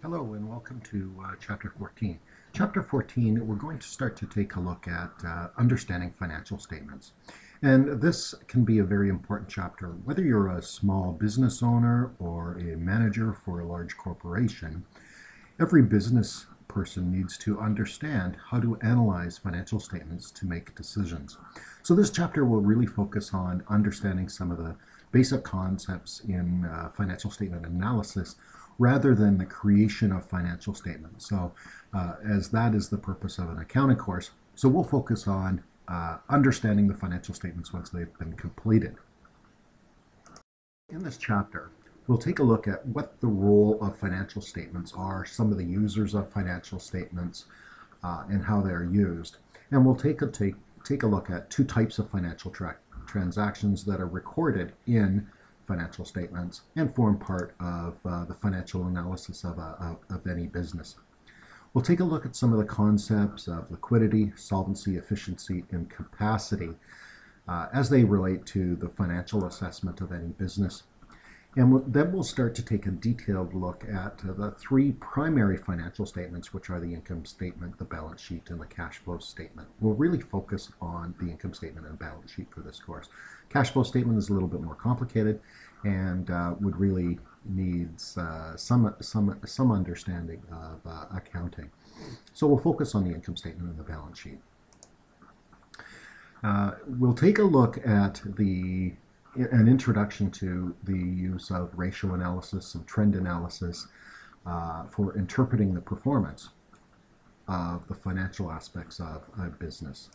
Hello and welcome to Chapter 14. Chapter 14, we're going to start to take a look at understanding financial statements. And this can be a very important chapter, whether you're a small business owner or a manager for a large corporation. Every business person needs to understand how to analyze financial statements to make decisions. So this chapter will really focus on understanding some of the basic concepts in financial statement analysis rather than the creation of financial statements. So as that is the purpose of an accounting course, so we'll focus on understanding the financial statements once they've been completed. In this chapter, we'll take a look at what the role of financial statements are, some of the users of financial statements, and how they're used. And we'll take a look at two types of financial transactions that are recorded in financial statements and form part of the financial analysis of any business. We'll take a look at some of the concepts of liquidity, solvency, efficiency, and capacity as they relate to the financial assessment of any business. And then we'll start to take a detailed look at the three primary financial statements, which are the income statement, the balance sheet, and the cash flow statement. We'll really focus on the income statement and balance sheet for this course. Cash flow statement is a little bit more complicated and would really need some understanding of accounting. So we'll focus on the income statement and the balance sheet. We'll take a look at an introduction to the use of ratio analysis and trend analysis for interpreting the performance of the financial aspects of a business.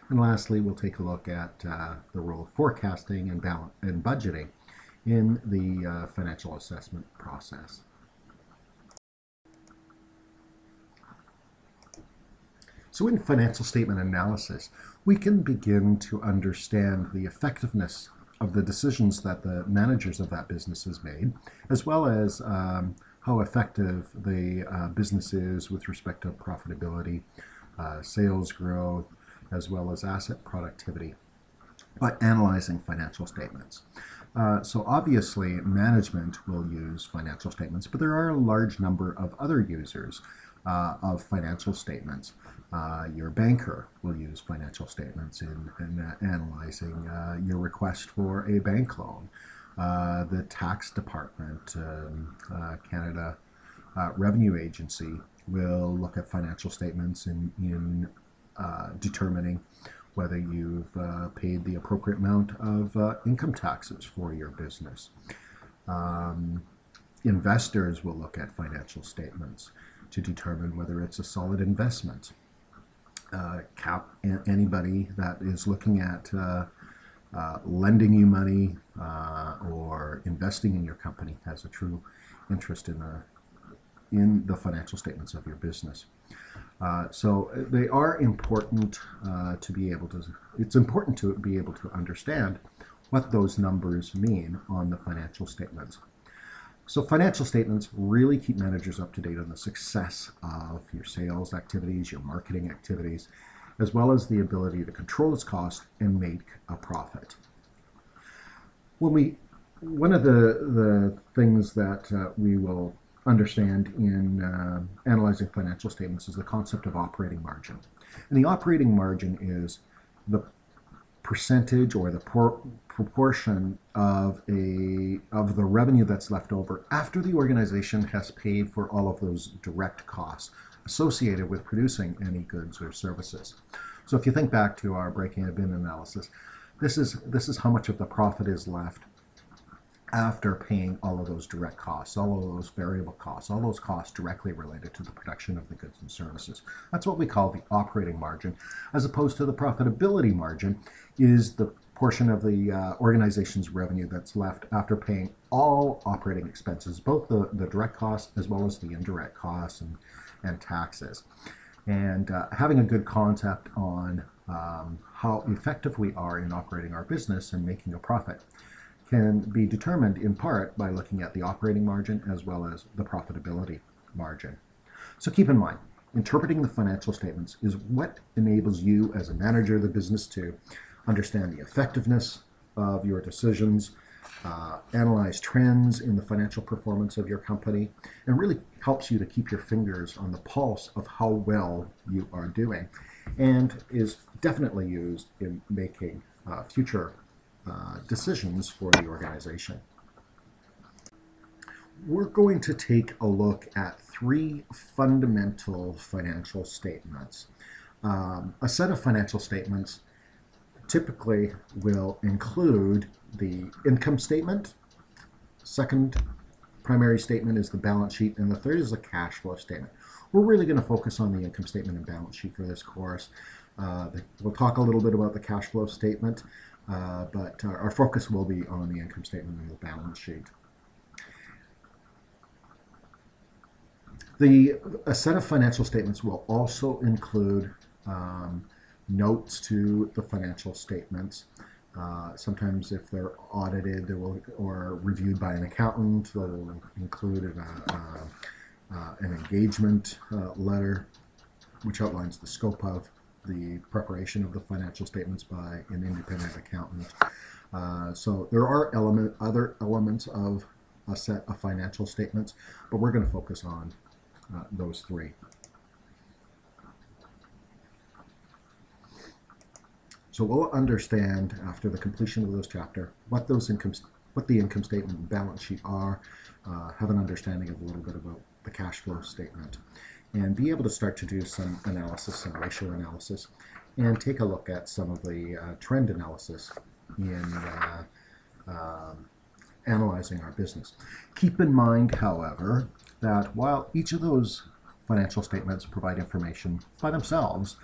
And lastly, we'll take a look at the role of forecasting and budgeting in the financial assessment process. So in financial statement analysis, we can begin to understand the effectiveness of the decisions that the managers of that business has made, as well as how effective the business is with respect to profitability, sales growth, as well as asset productivity, by analyzing financial statements. So obviously, management will use financial statements, but there are a large number of other users of financial statements. Your banker will use financial statements in analyzing your request for a bank loan. The tax department, Canada Revenue Agency, will look at financial statements in determining whether you've paid the appropriate amount of income taxes for your business. Investors will look at financial statements to determine whether it's a solid investment. Anybody that is looking at lending you money or investing in your company has a true interest in the financial statements of your business. So they are important to be able to, it's important to be able to understand what those numbers mean on the financial statements. So financial statements really keep managers up to date on the success of your sales activities, your marketing activities, as well as the ability to control its cost and make a profit. One of the things that we will understand in analyzing financial statements is the concept of operating margin. And the operating margin is the percentage or the proportion of the revenue that's left over after the organization has paid for all of those direct costs associated with producing any goods or services. So if you think back to our breaking a bin analysis, this is how much of the profit is left after paying all of those direct costs, all of those variable costs, all those costs directly related to the production of the goods and services. That's what we call the operating margin, as opposed to the profitability margin is the portion of the organization's revenue that's left after paying all operating expenses, both the direct costs as well as the indirect costs and taxes. And having a good concept on how effective we are in operating our business and making a profit can be determined in part by looking at the operating margin as well as the profitability margin. So keep in mind, interpreting the financial statements is what enables you as a manager of the business to understand the effectiveness of your decisions, analyze trends in the financial performance of your company, and really helps you to keep your fingers on the pulse of how well you are doing, and is definitely used in making future decisions for the organization. We're going to take a look at three fundamental financial statements. A set of financial statements typically will include the income statement. Second primary statement is the balance sheet, and the third is the cash flow statement. We're really going to focus on the income statement and balance sheet for this course. We'll talk a little bit about the cash flow statement, but our focus will be on the income statement and the balance sheet. A set of financial statements will also include notes to the financial statements. Sometimes if they're audited or reviewed by an accountant, they'll include an engagement letter which outlines the scope of the preparation of the financial statements by an independent accountant. So there are other elements of a set of financial statements, but we're going to focus on those three. So we'll understand after the completion of this chapter what the income statement and balance sheet are, have an understanding of a little bit about the cash flow statement, and be able to start to do some analysis, some ratio analysis, and take a look at some of the trend analysis in analyzing our business. Keep in mind, however, that while each of those financial statements provide information by themselves,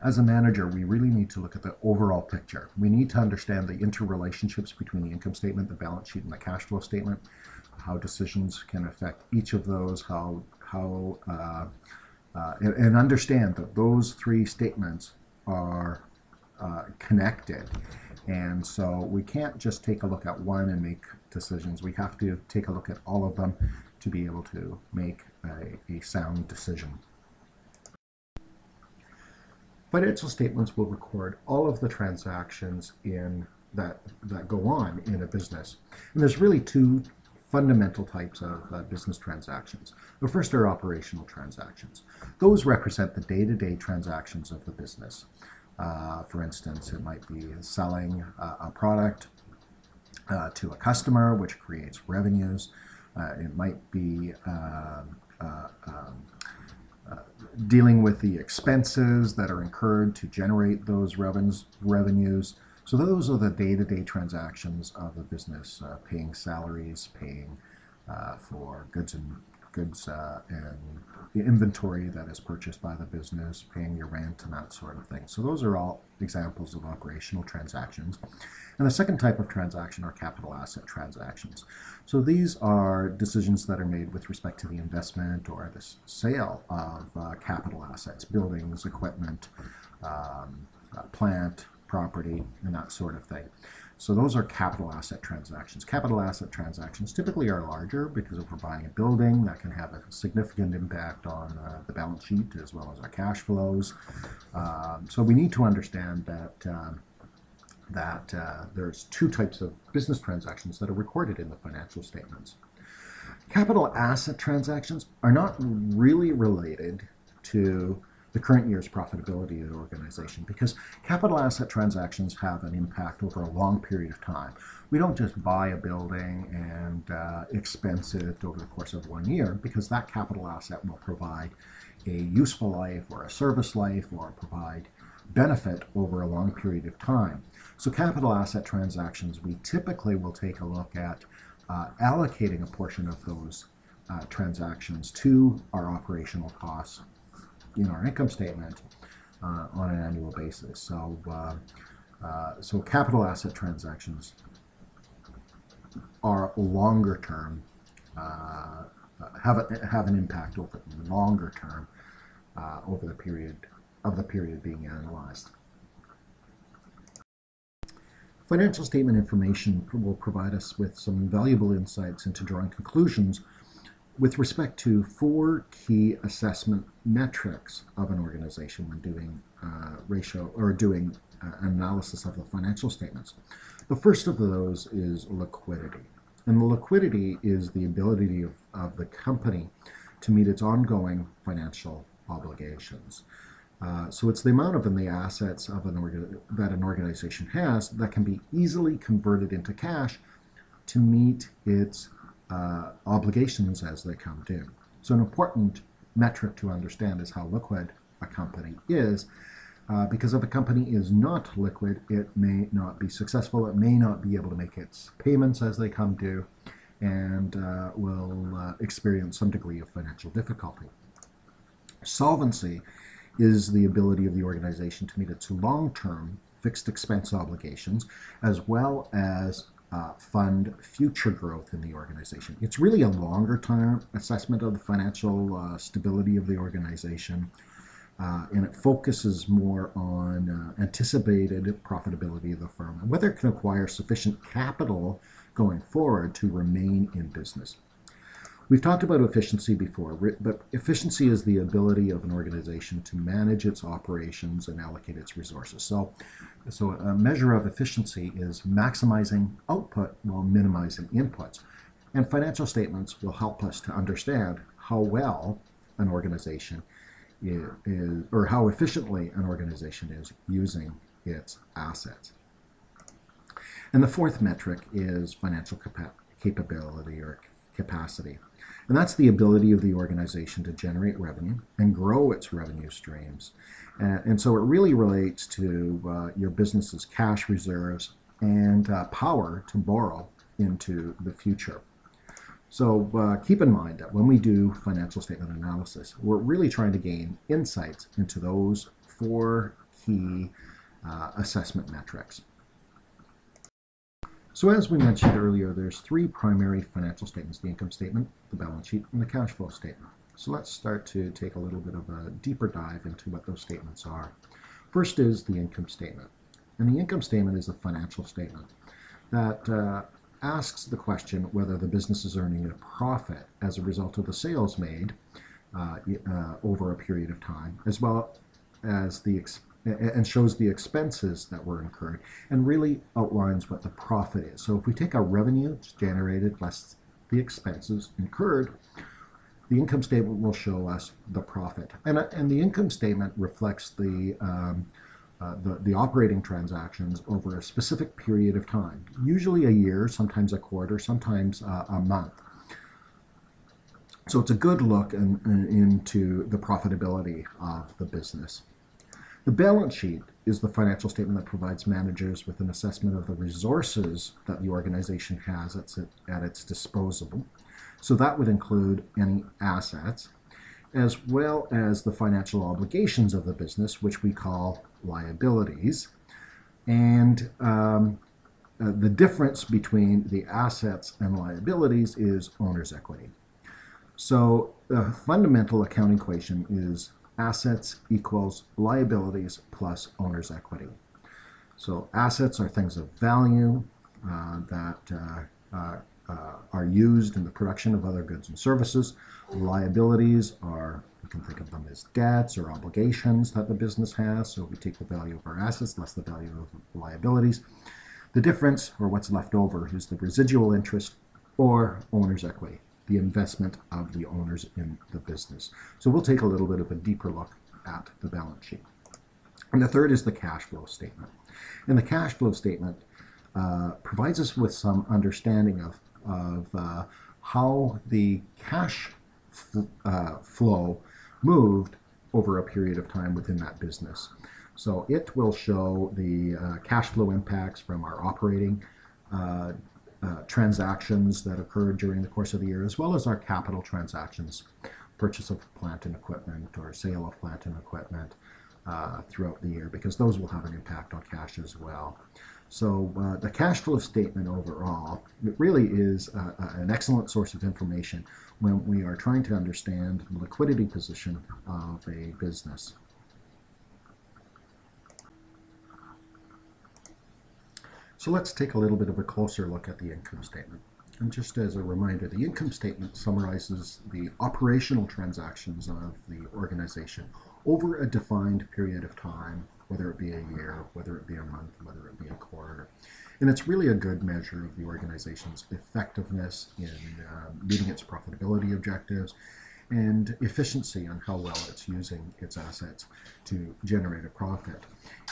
as a manager, we really need to look at the overall picture. We need to understand the interrelationships between the income statement, the balance sheet, and the cash flow statement, how decisions can affect each of those, and understand that those three statements are connected. And so we can't just take a look at one and make decisions. We have to take a look at all of them to be able to make a sound decision. Financial statements will record all of the transactions that go on in a business. And there's really two fundamental types of business transactions. The first are operational transactions. Those represent the day-to-day transactions of the business. For instance, it might be selling a product to a customer, which creates revenues. It might be dealing with the expenses that are incurred to generate those revenues. So those are the day-to-day transactions of a business, paying salaries, paying for goods and the inventory that is purchased by the business, paying your rent and that sort of thing. So those are all examples of operational transactions. And the second type of transaction are capital asset transactions. So these are decisions that are made with respect to the investment or the sale of capital assets, buildings, equipment, plant, property, and that sort of thing. So those are capital asset transactions. Capital asset transactions typically are larger because if we're buying a building, that can have a significant impact on the balance sheet as well as our cash flows. So we need to understand that there's two types of business transactions that are recorded in the financial statements. Capital asset transactions are not really related to the current year's profitability of the organization, because capital asset transactions have an impact over a long period of time. We don't just buy a building and expense it over the course of 1 year, because that capital asset will provide a useful life or a service life or provide benefit over a long period of time. So capital asset transactions, we typically will take a look at allocating a portion of those transactions to our operational costs in our income statement on an annual basis. So capital asset transactions are longer term, have an impact over the longer term over the period being analyzed. Financial statement information will provide us with some valuable insights into drawing conclusions with respect to 4 key assessment metrics of an organization when doing analysis of the financial statements. The first of those is liquidity. And the liquidity is the ability of the company to meet its ongoing financial obligations. So it's the amount of the assets of that an organization has that can be easily converted into cash to meet its obligations as they come due. So an important metric to understand is how liquid a company is, because if a company is not liquid, it may not be successful, it may not be able to make its payments as they come due, and will experience some degree of financial difficulty. Solvency is the ability of the organization to meet its long-term fixed expense obligations, as well as fund future growth in the organization. It's really a longer-term assessment of the financial stability of the organization, and it focuses more on anticipated profitability of the firm and whether it can acquire sufficient capital going forward to remain in business. We've talked about efficiency before, but efficiency is the ability of an organization to manage its operations and allocate its resources. So a measure of efficiency is maximizing output while minimizing inputs. And financial statements will help us to understand how well an organization is, or how efficiently an organization is using its assets. And the fourth metric is financial capability or capacity. And that's the ability of the organization to generate revenue and grow its revenue streams. And so it really relates to your business's cash reserves and power to borrow into the future. So keep in mind that when we do financial statement analysis, we're really trying to gain insights into those four key assessment metrics. So as we mentioned earlier, there's three primary financial statements: the income statement, the balance sheet, and the cash flow statement. So let's start to take a little bit of a deeper dive into what those statements are. First is the income statement. And the income statement is a financial statement that asks the question whether the business is earning a profit as a result of the sales made over a period of time, as well as and shows the expenses that were incurred, and really outlines what the profit is. So if we take our revenue generated less the expenses incurred, the income statement will show us the profit. And the income statement reflects the operating transactions over a specific period of time, usually a year, sometimes a quarter, sometimes a month. So it's a good look into the profitability of the business. The balance sheet is the financial statement that provides managers with an assessment of the resources that the organization has at its disposal. So that would include any assets, as well as the financial obligations of the business, which we call liabilities. And the difference between the assets and liabilities is owner's equity. So the fundamental accounting equation is assets equals liabilities plus owner's equity. So assets are things of value that are used in the production of other goods and services. Liabilities are, you can think of them as debts or obligations that the business has. So we take the value of our assets less the value of the liabilities. The difference, or what's left over, is the residual interest or owner's equity, the investment of the owners in the business. So we'll take a little bit of a deeper look at the balance sheet. And the third is the cash flow statement. And the cash flow statement provides us with some understanding of how the cash flow moved over a period of time within that business. So it will show the cash flow impacts from our operating transactions that occurred during the course of the year, as well as our capital transactions, purchase of plant and equipment or sale of plant and equipment throughout the year, because those will have an impact on cash as well. So the cash flow statement overall, it really is an excellent source of information when we are trying to understand the liquidity position of a business. So let's take a little bit of a closer look at the income statement. And just as a reminder, the income statement summarizes the operational transactions of the organization over a defined period of time, whether it be a year, whether it be a month, whether it be a quarter. And it's really a good measure of the organization's effectiveness in meeting its profitability objectives and efficiency on how well it's using its assets to generate a profit.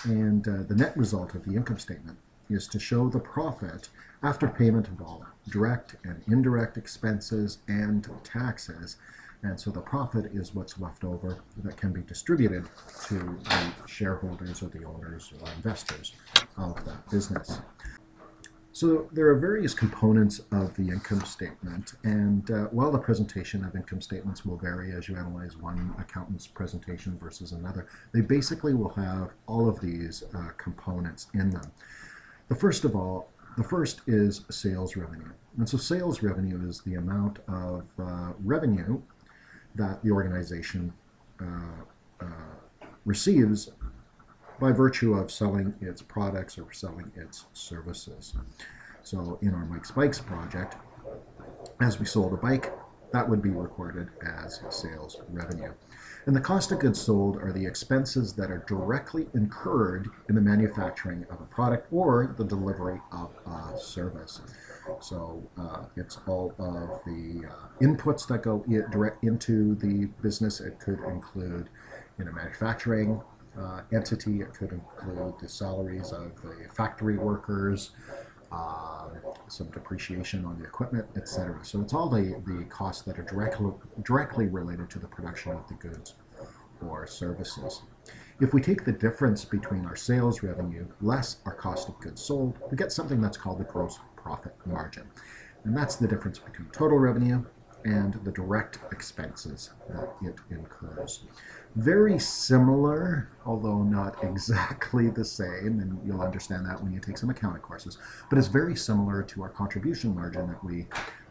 And the net result of the income statement is to show the profit after payment of all direct and indirect expenses and taxes. And so the profit is what's left over that can be distributed to the shareholders or the owners or investors of that business. So there are various components of the income statement, and while the presentation of income statements will vary as you analyze one accountant's presentation versus another, they basically will have all of these components in them. The first is sales revenue. And so sales revenue is the amount of revenue that the organization receives by virtue of selling its products or selling its services. So in our Mike's Bikes project, as we sold a bike, that would be recorded as sales revenue. And the cost of goods sold are the expenses that are directly incurred in the manufacturing of a product or the delivery of a service. So it's all of the inputs that go direct into the business. It could include manufacturing entity. It could include the salaries of the factory workers, some depreciation on the equipment, etc. So it's all the costs that are directly related to the production of the goods or services. If we take the difference between our sales revenue less our cost of goods sold, we get something that's called the gross profit margin. And that's the difference between total revenue and the direct expenses that it incurs. Very similar, although not exactly the same, and you'll understand that when you take some accounting courses, but it's very similar to our contribution margin that we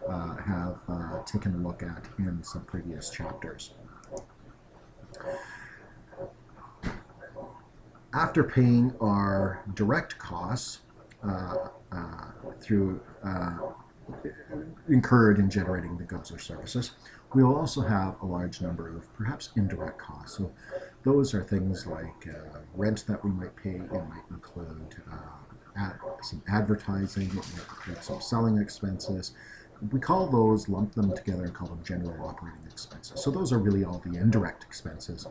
have taken a look at in some previous chapters. After paying our direct costs incurred in generating the goods or services, we will also have a large number of perhaps indirect costs. So those are things like rent that we might pay. It might include some advertising. It might include some selling expenses. We call those, lump them together and call them general operating expenses. So those are really all the indirect expenses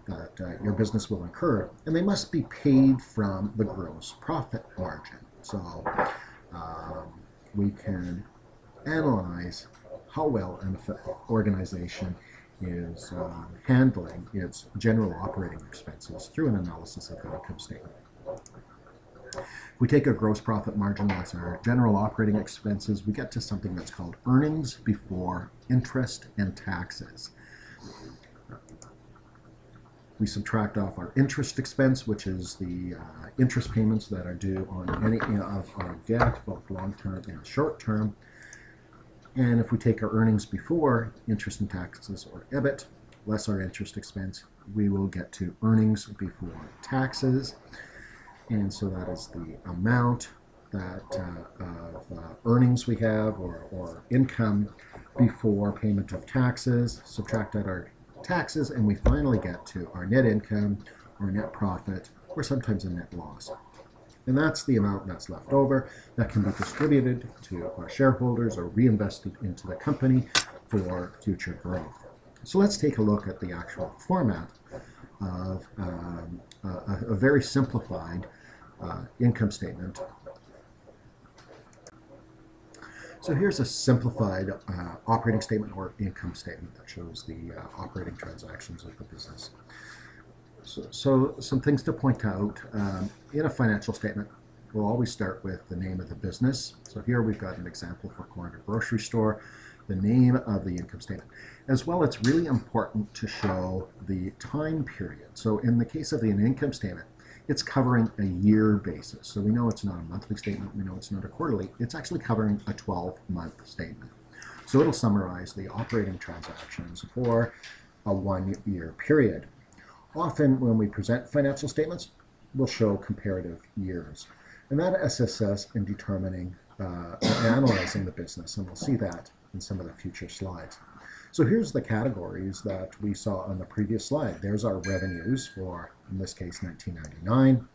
that your business will incur, and they must be paid from the gross profit margin. So we can analyze how well an organization is handling its general operating expenses through an analysis of the income statement. If we take a gross profit margin, that's our general operating expenses, we get to something that's called earnings before interest and taxes. We subtract off our interest expense, which is the interest payments that are due on any of our debt, both long-term and short-term. And if we take our earnings before interest and taxes, or EBIT, less our interest expense, we will get to earnings before taxes. And so that is the amount that of earnings we have, or income before payment of taxes, subtract out our taxes, and we finally get to our net income or net profit, or sometimes a net loss. And that's the amount that's left over that can be distributed to our shareholders or reinvested into the company for future growth. So let's take a look at the actual format of a very simplified income statement. So here's a simplified operating statement or income statement that shows the operating transactions of the business. So some things to point out. In a financial statement, we'll always start with the name of the business. So here we've got an example for Corner Grocery Store, the name of the income statement. As well, it's really important to show the time period. So in the case of an income statement, it's covering a year basis. So we know it's not a monthly statement, we know it's not a quarterly, it's actually covering a 12-month statement. So it'll summarize the operating transactions for a 1-year period. Often when we present financial statements, we'll show comparative years. And that assists us in determining and analyzing the business, and we'll see that in some of the future slides. So here's the categories that we saw on the previous slide. There's our revenues for, in this case, 1999.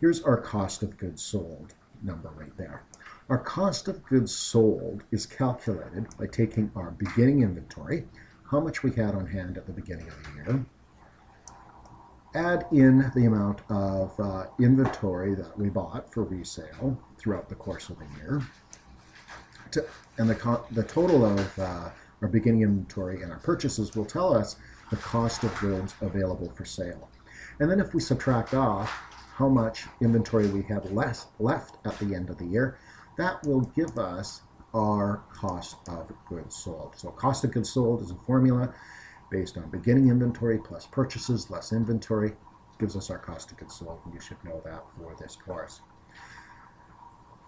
Here's our cost of goods sold. number right there. Our cost of goods sold is calculated by taking our beginning inventory, how much we had on hand at the beginning of the year, add in the amount of inventory that we bought for resale throughout the course of the year, and the total of our beginning inventory and our purchases will tell us the cost of goods available for sale. And then if we subtract off how much inventory we had left at the end of the year, that will give us our cost of goods sold. So cost of goods sold is a formula based on beginning inventory plus purchases less inventory, gives us our cost of goods sold, and you should know that for this course.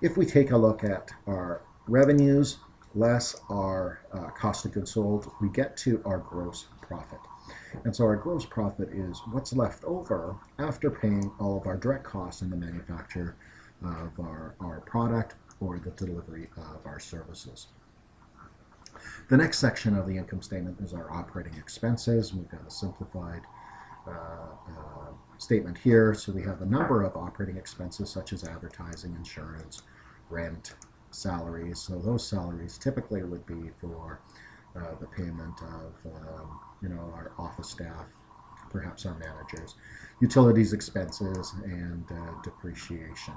If we take a look at our revenues less our cost of goods sold, we get to our gross profit. And so our gross profit is what's left over after paying all of our direct costs in the manufacture of our product or the delivery of our services. The next section of the income statement is our operating expenses. We've got a simplified statement here. So we have a number of operating expenses such as advertising, insurance, rent, salaries. So those salaries typically would be for the payment of our office staff, perhaps our managers, utilities expenses, and depreciation.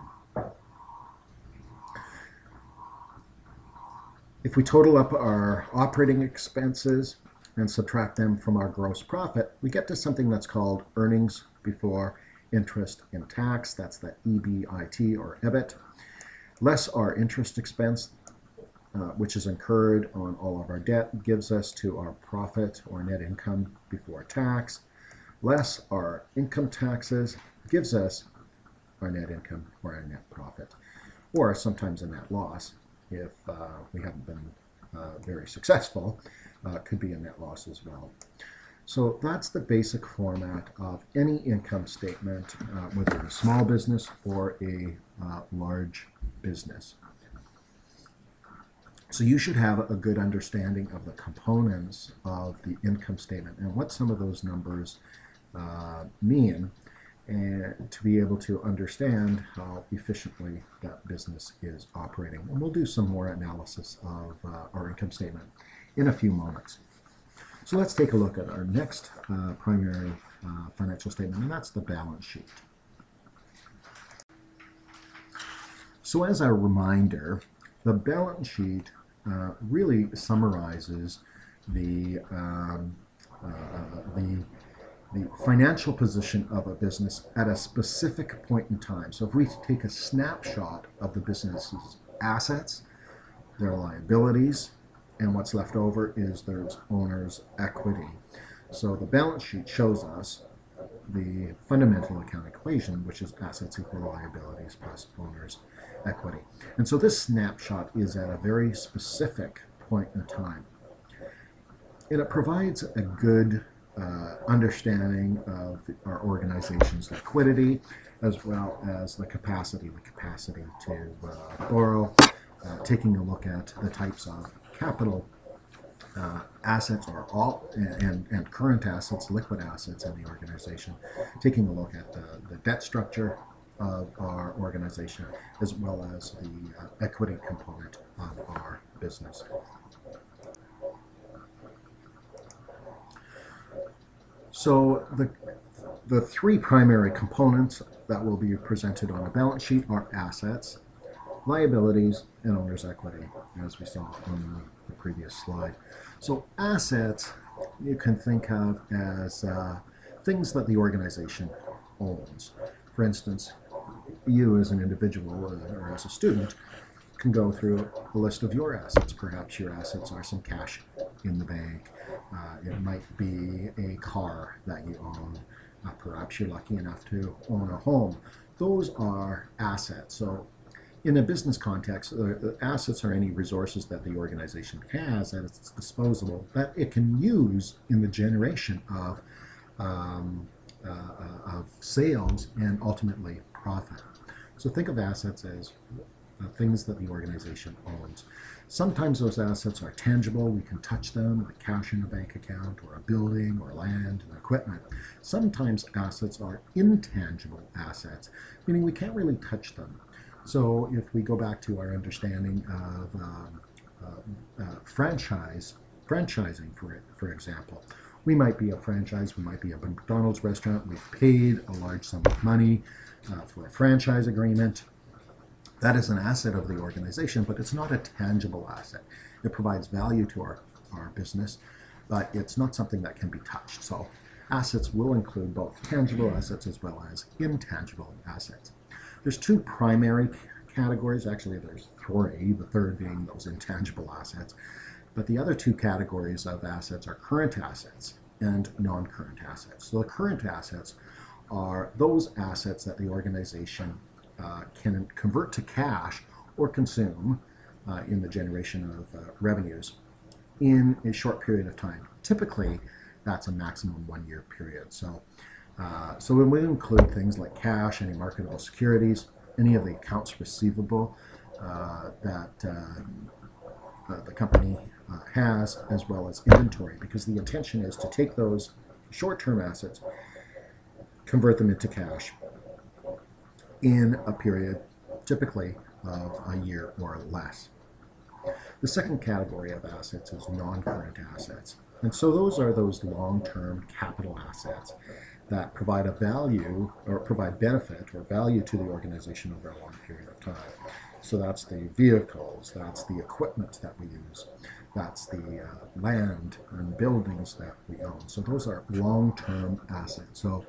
If we total up our operating expenses and subtract them from our gross profit, we get to something that's called earnings before interest and tax. That's the EBIT or EBIT. Less our interest expense, which is incurred on all of our debt, gives us to our profit or net income before tax. Less our income taxes gives us our net income or our net profit, or sometimes a net loss. If we haven't been very successful, could be a net loss as well. So that's the basic format of any income statement, whether a small business or a large business. So you should have a good understanding of the components of the income statement and what some of those numbers mean, and to be able to understand how efficiently that business is operating. And we'll do some more analysis of our income statement in a few moments. So let's take a look at our next primary financial statement, and that's the balance sheet. So as a reminder, the balance sheet really summarizes the financial position of a business at a specific point in time. So if we take a snapshot of the business's assets, their liabilities, and what's left over is their owner's equity. So the balance sheet shows us the fundamental account equation, which is assets equal liabilities plus owner's equity. And so this snapshot is at a very specific point in time. And it provides a good understanding of our organization's liquidity, as well as the capacity to borrow, taking a look at the types of capital assets and current assets, liquid assets in the organization, taking a look at the debt structure of our organization, as well as the equity component of our business. So the three primary components that will be presented on a balance sheet are assets, liabilities, and owner's equity, as we saw on the previous slide. So assets you can think of as things that the organization owns. For instance, you as an individual or as a student can go through a list of your assets. Perhaps your assets are some cash in the bank. It might be a car that you own. Perhaps you're lucky enough to own a home. Those are assets. So in a business context, the assets are any resources that the organization has at its disposal that it can use in the generation of sales and ultimately profit. So think of assets as things that the organization owns. Sometimes those assets are tangible. We can touch them, like cash in a bank account, or a building, or land and equipment. Sometimes assets are intangible assets, meaning we can't really touch them. So if we go back to our understanding of franchising, for example, we might be a franchise, we might be a McDonald's restaurant, we've paid a large sum of money for a franchise agreement. That is an asset of the organization, but it's not a tangible asset. It provides value to our business, but it's not something that can be touched. So assets will include both tangible assets as well as intangible assets. There's two primary categories. Actually, there's three, the third being those intangible assets. But the other two categories of assets are current assets and non-current assets. So the current assets are those assets that the organization can convert to cash or consume in the generation of revenues in a short period of time. Typically, that's a maximum 1 year period. So when we include things like cash, any marketable securities, any of the accounts receivable that the company has, as well as inventory, because the intention is to take those short-term assets, convert them into cash in a period typically of a year or less. The second category of assets is non-current assets. And so those are those long-term capital assets that provide a value or provide benefit or value to the organization over a long period of time. So that's the vehicles, that's the equipment that we use, that's the land and buildings that we own. So those are long-term assets. So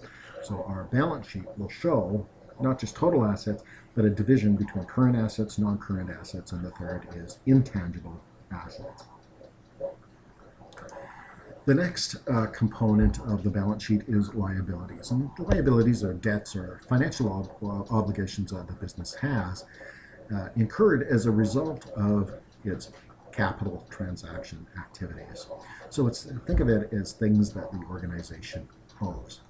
our balance sheet will show not just total assets, but a division between current assets, non-current assets, and the third is intangible assets. The next component of the balance sheet is liabilities. And the liabilities are debts or financial obligations that the business has incurred as a result of its capital transaction activities. So think of it as things that the organization owes.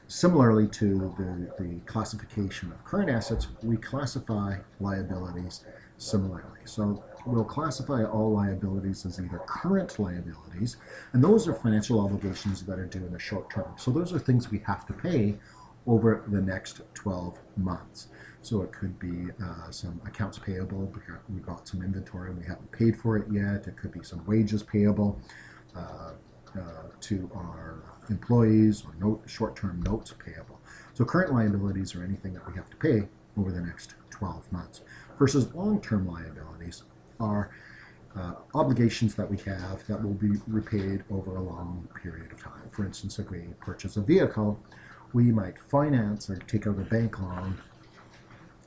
Similarly to the classification of current assets, we classify liabilities similarly. So we'll classify all liabilities as either current liabilities, and those are financial obligations that are due in the short term. So those are things we have to pay over the next 12 months. So it could be some accounts payable. We got some inventory and we haven't paid for it yet. It could be some wages payable to our employees, or short-term notes payable. So current liabilities are anything that we have to pay over the next 12 months. Versus long-term liabilities are obligations that we have that will be repaid over a long period of time. For instance, if we purchase a vehicle, we might finance or take out a bank loan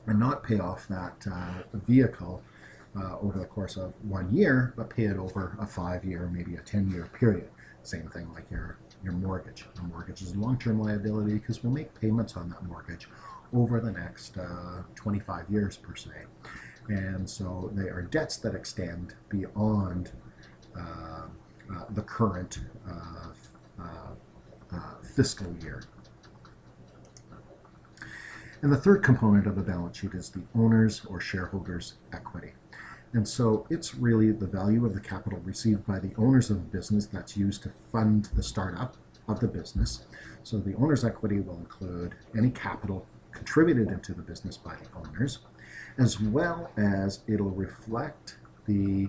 and not pay off that vehicle over the course of 1 year, but pay it over a 5-year, maybe a 10-year period. Same thing like your mortgage. A mortgage is a long-term liability because we'll make payments on that mortgage over the next 25 years per se. And so they are debts that extend beyond the current fiscal year. And the third component of the balance sheet is the owner's or shareholder's equity. And so it's really the value of the capital received by the owners of the business that's used to fund the startup of the business. So the owner's equity will include any capital contributed into the business by the owners, as well as it'll reflect the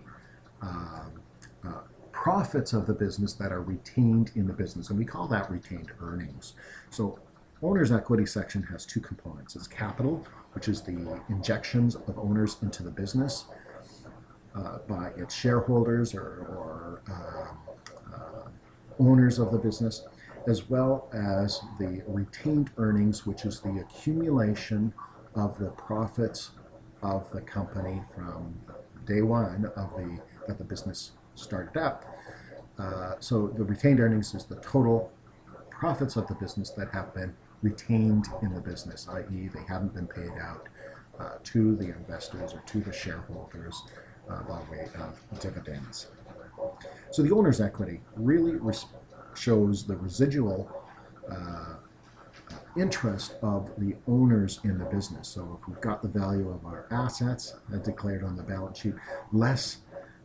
profits of the business that are retained in the business. And we call that retained earnings. So owner's equity section has two components. It's capital, which is the injections of owners into the business by its shareholders or owners of the business, as well as the retained earnings, which is the accumulation of the profits of the company from day one that the business started up. So the retained earnings is the total profits of the business that have been retained in the business, i.e. they haven't been paid out to the investors or to the shareholders by way of dividends. So the owner's equity really shows the residual interest of the owners in the business. So if we've got the value of our assets declared on the balance sheet, less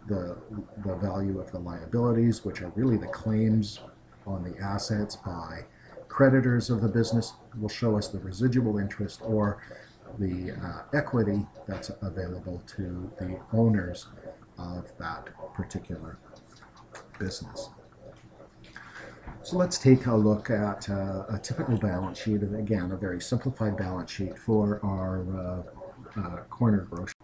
the value of the liabilities, which are really the claims on the assets by creditors of the business, will show us the residual interest, or the equity that's available to the owners of that particular business. So let's take a look at a typical balance sheet, and again, a very simplified balance sheet for our corner grocery.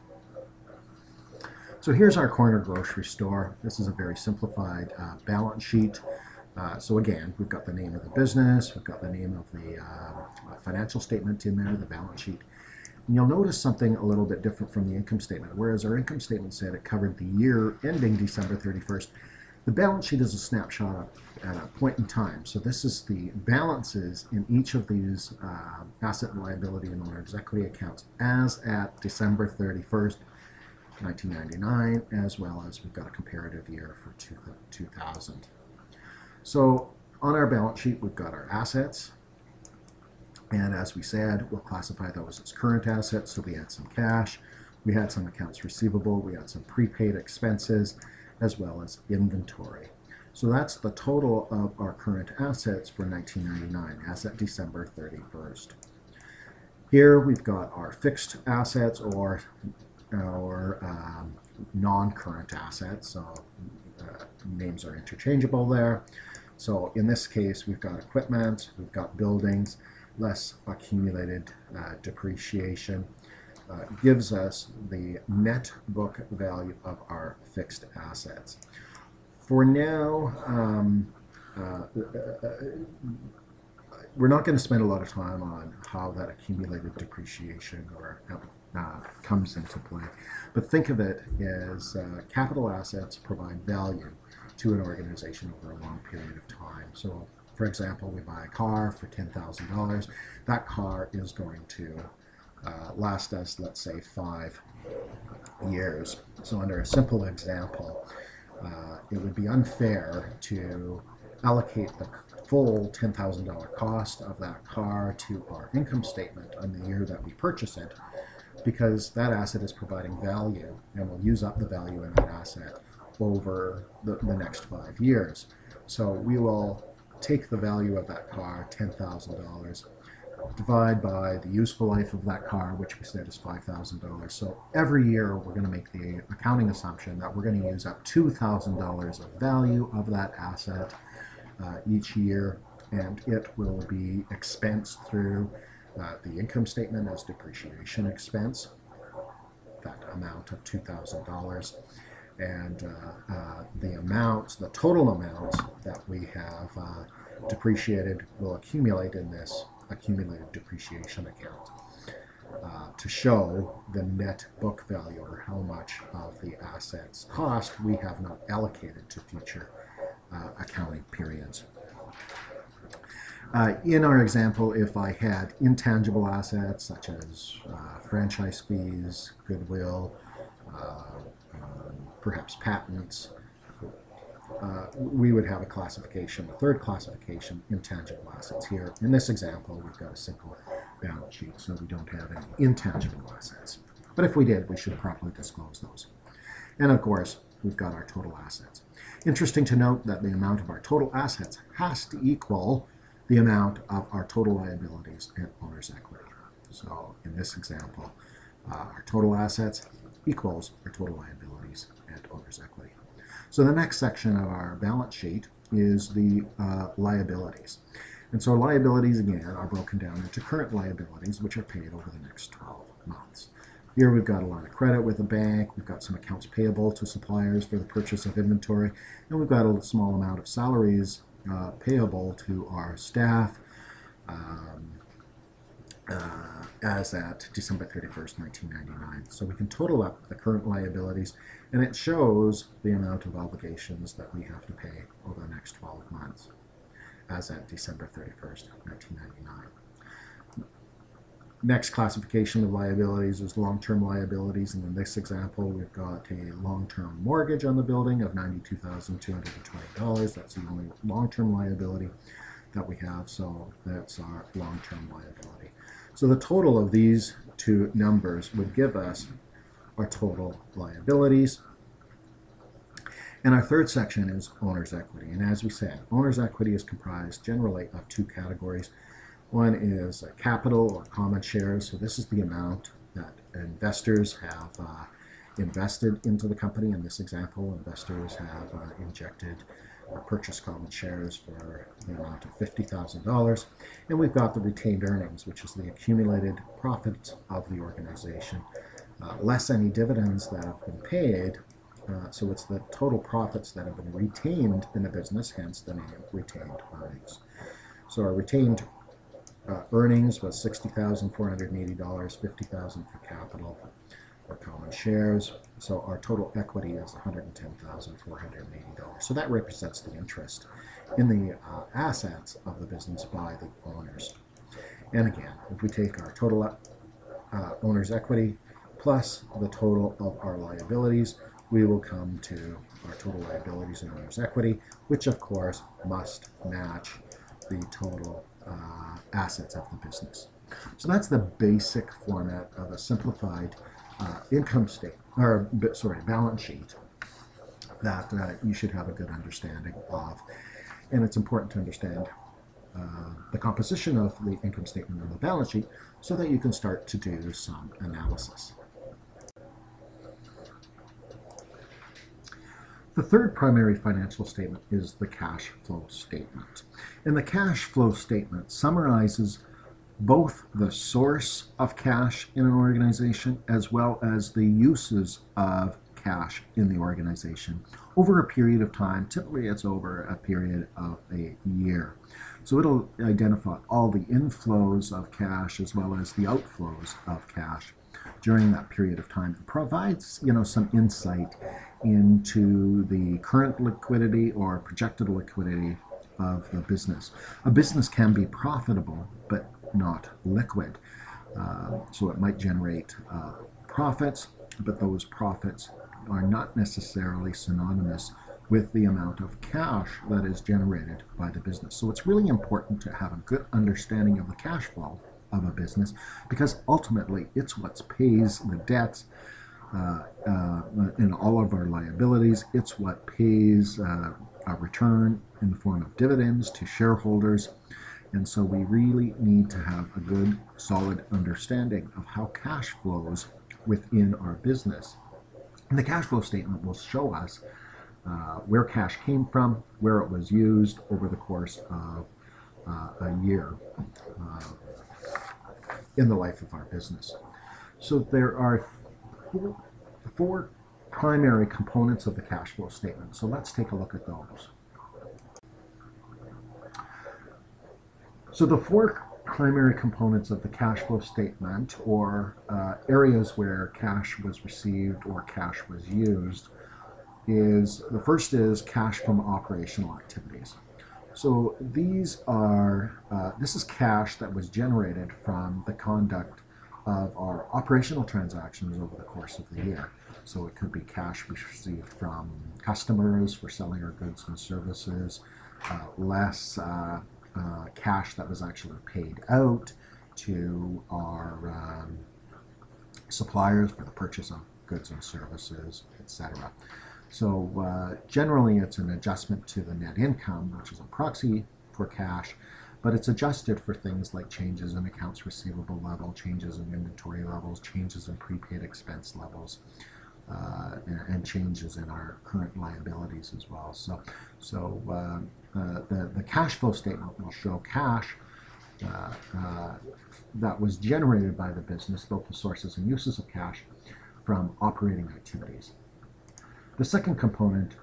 So here's our corner grocery store. This is a very simplified balance sheet. So again, we've got the name of the business, we've got the name of the financial statement in there, the balance sheet. And you'll notice something a little bit different from the income statement. Whereas our income statement said it covered the year ending December 31st, the balance sheet is a snapshot at a point in time. So this is the balances in each of these asset and liability and owner's equity accounts as at December 31st, 1999, as well as we've got a comparative year for 2000. So on our balance sheet, we've got our assets. And as we said, we'll classify those as current assets. So we had some cash, we had some accounts receivable, we had some prepaid expenses, as well as inventory. So that's the total of our current assets for 1999, as at December 31st. Here we've got our fixed assets or our non-current assets. So names are interchangeable there. So in this case, we've got equipment, we've got buildings, less accumulated depreciation gives us the net book value of our fixed assets. For now, we're not going to spend a lot of time on how that accumulated depreciation or comes into play, but think of it as capital assets provide value to an organization over a long period of time. So for example, we buy a car for $10,000. That car is going to last us, let's say, 5 years. So under a simple example, it would be unfair to allocate the full $10,000 cost of that car to our income statement on the year that we purchase it, because that asset is providing value and we'll use up the value in that asset over the next 5 years. So we will take the value of that car, $10,000, divide by the useful life of that car, which we said is $5,000. So every year we're going to make the accounting assumption that we're going to use up $2,000 of value of that asset each year, and it will be expensed through the income statement as depreciation expense, that amount of $2,000. And the total amounts that we have depreciated will accumulate in this accumulated depreciation account to show the net book value, or how much of the assets cost we have not allocated to future accounting periods. In our example, if I had intangible assets such as franchise fees, goodwill, perhaps patents, we would have a classification, a third classification, intangible assets. Here, in this example, we've got a simple balance sheet, so we don't have any intangible assets. But if we did, we should properly disclose those. And of course, we've got our total assets. Interesting to note that the amount of our total assets has to equal the amount of our total liabilities and owner's equity. So in this example, our total assets equals our total liabilities and owner's equity. So the next section of our balance sheet is the liabilities. And so liabilities, again, are broken down into current liabilities, which are paid over the next 12 months. Here we've got a line of credit with a bank, we've got some accounts payable to suppliers for the purchase of inventory, and we've got a small amount of salaries payable to our staff as at December 31st, 1999. So we can total up the current liabilities, and it shows the amount of obligations that we have to pay over the next 12 months as at December 31st, 1999. Next classification of liabilities is long-term liabilities, and in this example we've got a long-term mortgage on the building of $92,220. That's the only long-term liability that we have, so that's our long-term liability. So the total of these two numbers would give us our total liabilities. And our third section is owner's equity. And as we said, owner's equity is comprised generally of two categories. One is capital or common shares. So this is the amount that investors have invested into the company. In this example, investors have injected or purchased common shares for the amount of $50,000. And we've got the retained earnings, which is the accumulated profits of the organization, less any dividends that have been paid. So it's the total profits that have been retained in the business, hence the name retained earnings. So our retained earnings was $60,480, $50,000 for capital or common shares. So our total equity is $110,480. So that represents the interest in the assets of the business by the owners. And again, if we take our total owner's equity plus the total of our liabilities, we will come to our total liabilities and owner's equity, which of course must match the total assets of the business. So that's the basic format of a simplified income statement, or balance sheet that you should have a good understanding of. And it's important to understand the composition of the income statement and the balance sheet so that you can start to do some analysis. The third primary financial statement is the cash flow statement. And the cash flow statement summarizes both the source of cash in an organization as well as the uses of cash in the organization over a period of time. Typically it's over a period of a year. So it'll identify all the inflows of cash as well as the outflows of cash during that period of time. It provides, some insight into the current liquidity or projected liquidity of the business. A business can be profitable, but not liquid. So it might generate profits, but those profits are not necessarily synonymous with the amount of cash that is generated by the business. So it's really important to have a good understanding of the cash flow of a business, because ultimately it's what pays the debts in all of our liabilities. It's what pays a return in the form of dividends to shareholders. And so we really need to have a good, solid understanding of how cash flows within our business. And the cash flow statement will show us where cash came from, where it was used over the course of a year in the life of our business. So there are four primary components of the cash flow statement. So let's take a look at those. So the four primary components of the cash flow statement, or areas where cash was received or cash was used, is the first is cash from operational activities. So these are this is cash that was generated from the conduct of our operational transactions over the course of the year. So it could be cash we received from customers for selling our goods and services, less cash that was actually paid out to our suppliers for the purchase of goods and services, etc. So generally it's an adjustment to the net income, which is a proxy for cash, but it's adjusted for things like changes in accounts receivable level, changes in inventory levels, changes in prepaid expense levels, and changes in our current liabilities as well. So the cash flow statement will show cash that was generated by the business, both the sources and uses of cash from operating activities. The second component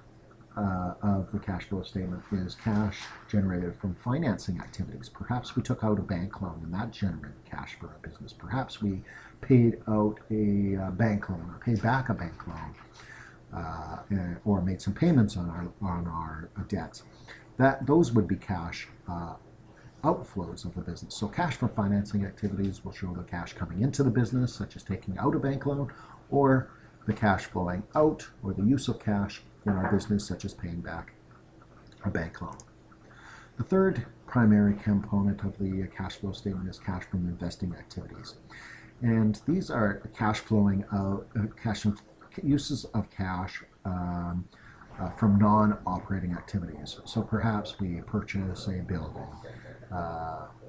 of the cash flow statement is cash generated from financing activities. Perhaps we took out a bank loan and that generated cash for our business. Perhaps we paid out a bank loan or paid back a bank loan or made some payments on our debts. Those would be cash outflows of the business. So cash from financing activities will show the cash coming into the business, such as taking out a bank loan, or the cash flowing out, or the use of cash in our business, such as paying back a bank loan. The third primary component of the cash flow statement is cash from investing activities. And these are cash flowing out, uses of cash from non-operating activities. So perhaps we purchase a building,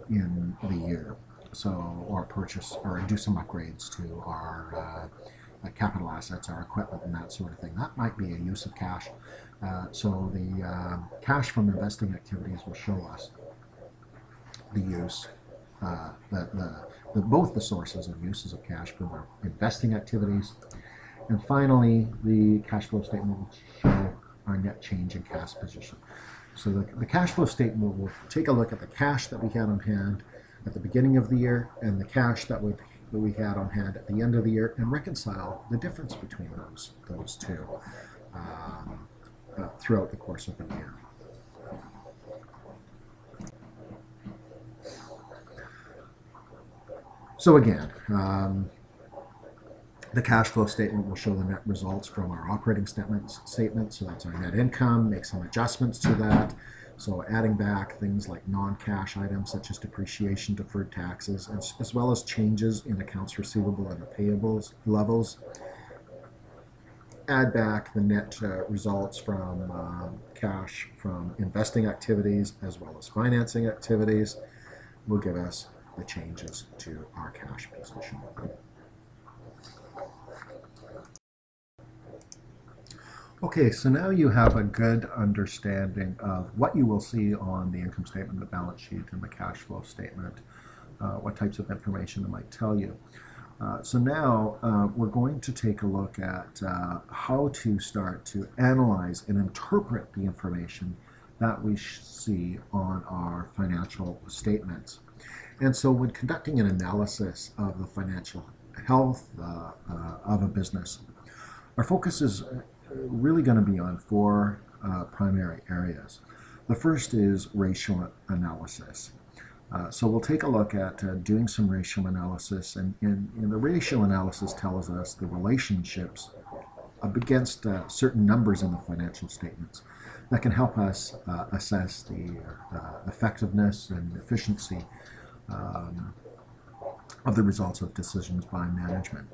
in the year. So, or purchase or do some upgrades to our capital assets, our equipment, and that sort of thing. That might be a use of cash. So the cash from investing activities will show us the use, both the sources and uses of cash from our investing activities. And finally, the cash flow statement will show our net change in cash position. So the cash flow statement will take a look at the cash that we had on hand at the beginning of the year and the cash that we had on hand at the end of the year, and reconcile the difference between those two throughout the course of the year. So again, the cash flow statement will show the net results from our operating statement. So that's our net income, make some adjustments to that. So adding back things like non-cash items such as depreciation, deferred taxes, as well as changes in accounts receivable and payables levels. Add back the net results from cash from investing activities as well as financing activities will give us the changes to our cash position. Okay, so now you have a good understanding of what you will see on the income statement, the balance sheet, and the cash flow statement, what types of information it might tell you. So now we're going to take a look at how to start to analyze and interpret the information that we see on our financial statements. And so when conducting an analysis of the financial health of a business, our focus is really going to be on four primary areas. The first is ratio analysis. So we'll take a look at doing some ratio analysis, and the ratio analysis tells us the relationships against certain numbers in the financial statements that can help us assess the effectiveness and efficiency of the results of decisions by management.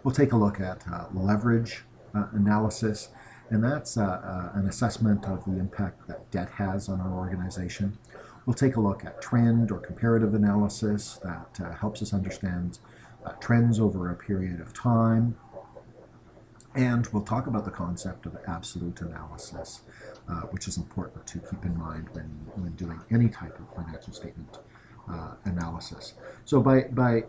We'll take a look at leverage analysis, and that's an assessment of the impact that debt has on our organization. We'll take a look at trend or comparative analysis that helps us understand trends over a period of time. And we'll talk about the concept of absolute analysis, which is important to keep in mind when doing any type of financial statement analysis. So by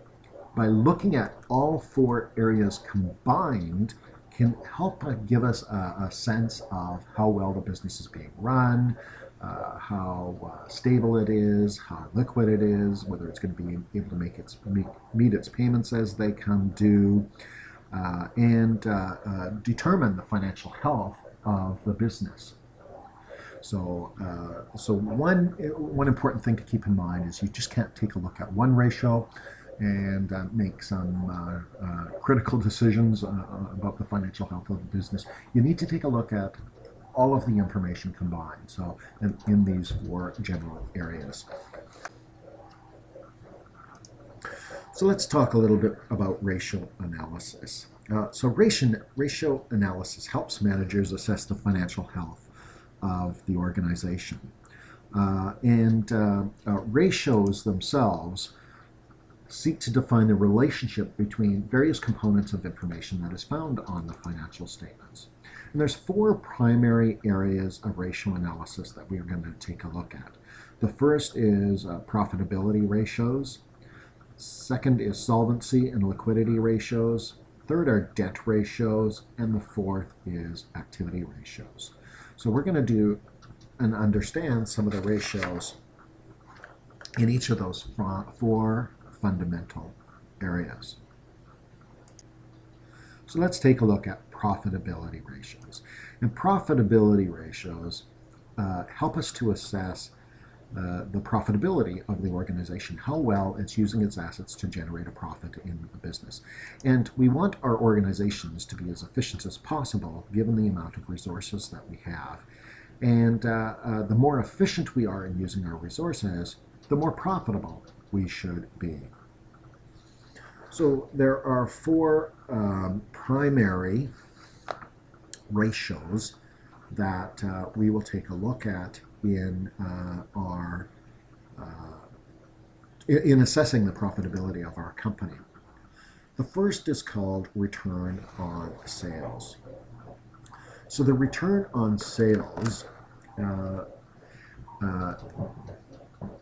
looking at all four areas combined can help give us a sense of how well the business is being run, how stable it is, how liquid it is, whether it's going to be able to meet its payments as they come due, and determine the financial health of the business. So one important thing to keep in mind is you just can't take a look at one ratio and make some critical decisions about the financial health of the business. You need to take a look at all of the information combined, so in these four general areas. So let's talk a little bit about ratio analysis. So ratio analysis helps managers assess the financial health of the organization. Ratios themselves seek to define the relationship between various components of information that is found on the financial statements. And there's four primary areas of ratio analysis that we are going to take a look at. The first is profitability ratios. Second is solvency and liquidity ratios. Third are debt ratios. And the fourth is activity ratios. So we're going to do and understand some of the ratios in each of those four fundamental areas. So let's take a look at profitability ratios. And profitability ratios help us to assess the profitability of the organization, how well it's using its assets to generate a profit in the business. And we want our organizations to be as efficient as possible given the amount of resources that we have. And the more efficient we are in using our resources, the more profitable we should be. So there are four primary ratios that we will take a look at in our in assessing the profitability of our company. The first is called return on sales. So the return on sales,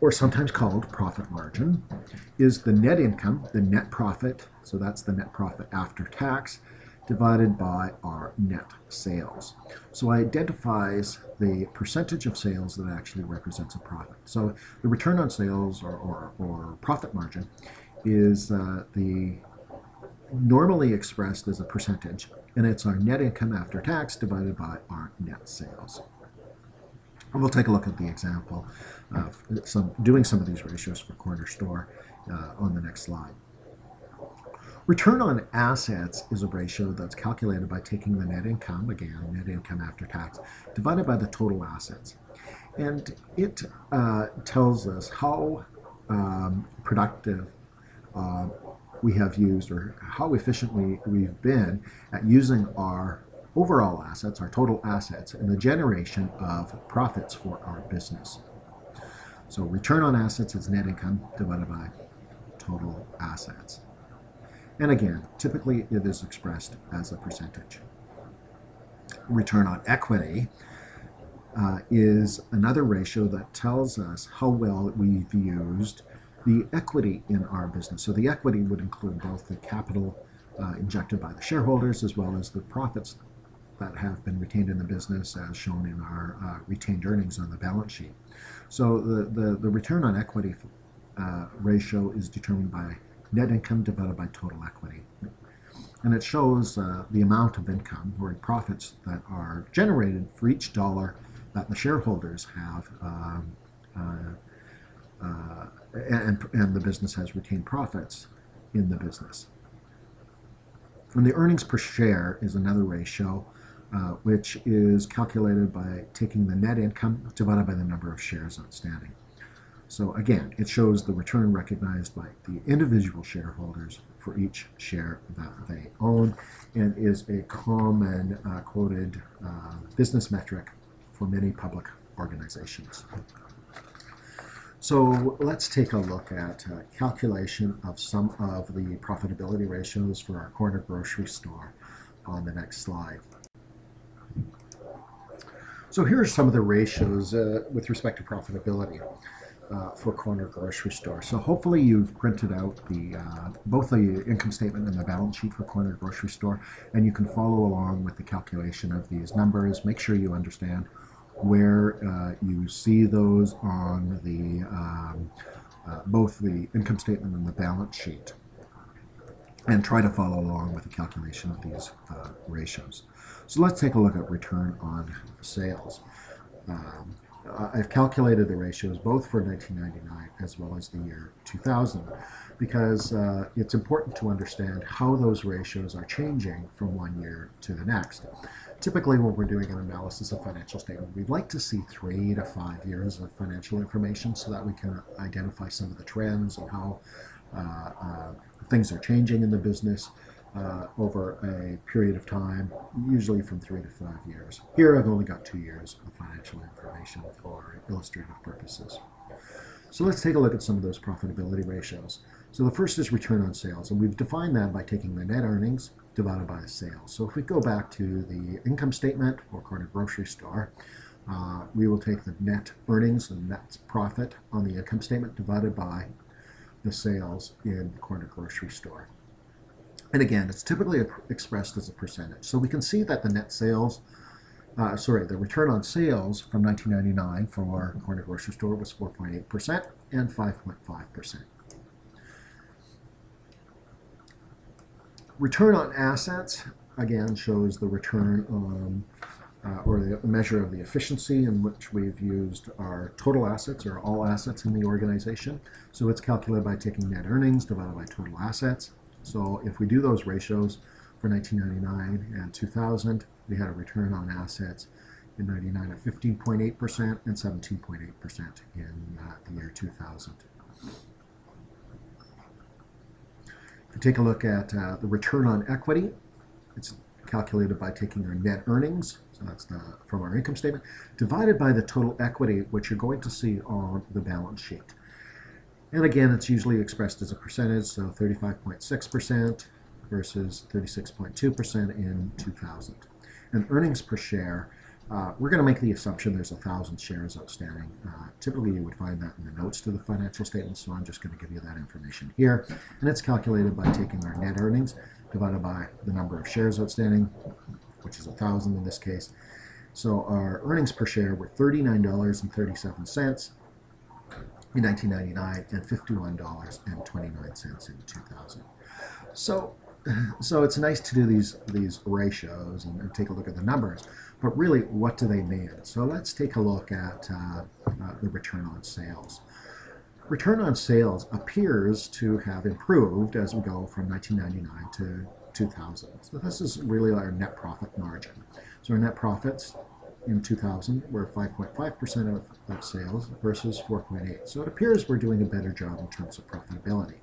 or sometimes called profit margin, is the net income, the net profit, so that's the net profit after tax, divided by our net sales. So it identifies the percentage of sales that actually represents a profit. So the return on sales or profit margin is the normally expressed as a percentage, and it's our net income after tax divided by our net sales. And we'll take a look at the example of doing some of these ratios for Corner Store on the next slide. Return on assets is a ratio that's calculated by taking the net income, again, net income after tax, divided by the total assets. And it tells us how productive we have used, or how efficiently we've been at using our overall assets, our total assets, in the generation of profits for our business. So return on assets is net income divided by total assets. And again, typically it is expressed as a percentage. Return on equity is another ratio that tells us how well we've used the equity in our business. So the equity would include both the capital injected by the shareholders as well as the profits that have been retained in the business as shown in our retained earnings on the balance sheet. So the return on equity ratio is determined by net income divided by total equity. And it shows the amount of income or profits that are generated for each dollar that the shareholders have and the business has retained profits in the business. And the earnings per share is another ratio which is calculated by taking the net income divided by the number of shares outstanding. So again, it shows the return recognized by the individual shareholders for each share that they own, and is a common quoted business metric for many public organizations. So let's take a look at calculation of some of the profitability ratios for our corner grocery store on the next slide. So here are some of the ratios with respect to profitability for corner grocery store. So hopefully you've printed out both the income statement and the balance sheet for corner grocery store, and you can follow along with the calculation of these numbers. Make sure you understand where you see those on the both the income statement and the balance sheet, and try to follow along with the calculation of these ratios. So let's take a look at return on sales. I've calculated the ratios both for 1999 as well as the year 2000 because it's important to understand how those ratios are changing from one year to the next. Typically, when we're doing an analysis of financial statement, we'd like to see 3 to 5 years of financial information so that we can identify some of the trends and how things are changing in the business over a period of time, usually from 3 to 5 years. Here I've only got 2 years of financial information for illustrative purposes. So let's take a look at some of those profitability ratios. So the first is return on sales, and we've defined that by taking the net earnings divided by the sales. So if we go back to the income statement for corner grocery store, we will take the net earnings and net profit on the income statement divided by the sales in corner grocery store. And again, it's typically expressed as a percentage. So we can see that the net sales, the return on sales from 1999 for our corner grocery store was 4.8% and 5.5%. Return on assets, again, shows the return on, or the measure of the efficiency in which we've used our total assets or all assets in the organization. So it's calculated by taking net earnings divided by total assets. So if we do those ratios for 1999 and 2000, we had a return on assets in 99 of 15.8% and 17.8% in the year 2000. If you take a look at the return on equity, it's calculated by taking our net earnings, so that's from our income statement, divided by the total equity, which you're going to see on the balance sheet. And again, it's usually expressed as a percentage, so 35.6% versus 36.2% in 2000. And earnings per share, we're going to make the assumption there's 1,000 shares outstanding. Typically, you would find that in the notes to the financial statements, so I'm just going to give you that information here. And it's calculated by taking our net earnings divided by the number of shares outstanding, which is 1,000 in this case. So our earnings per share were $39.37 in 1999 and $51.29 in 2000. So it's nice to do these ratios and take a look at the numbers, but really, what do they mean? So let's take a look at the return on sales. Return on sales appears to have improved as we go from 1999 to 2000. So this is really our net profit margin. So our net profits in 2000 were 5.5% of sales versus 4.8%. So it appears we're doing a better job in terms of profitability.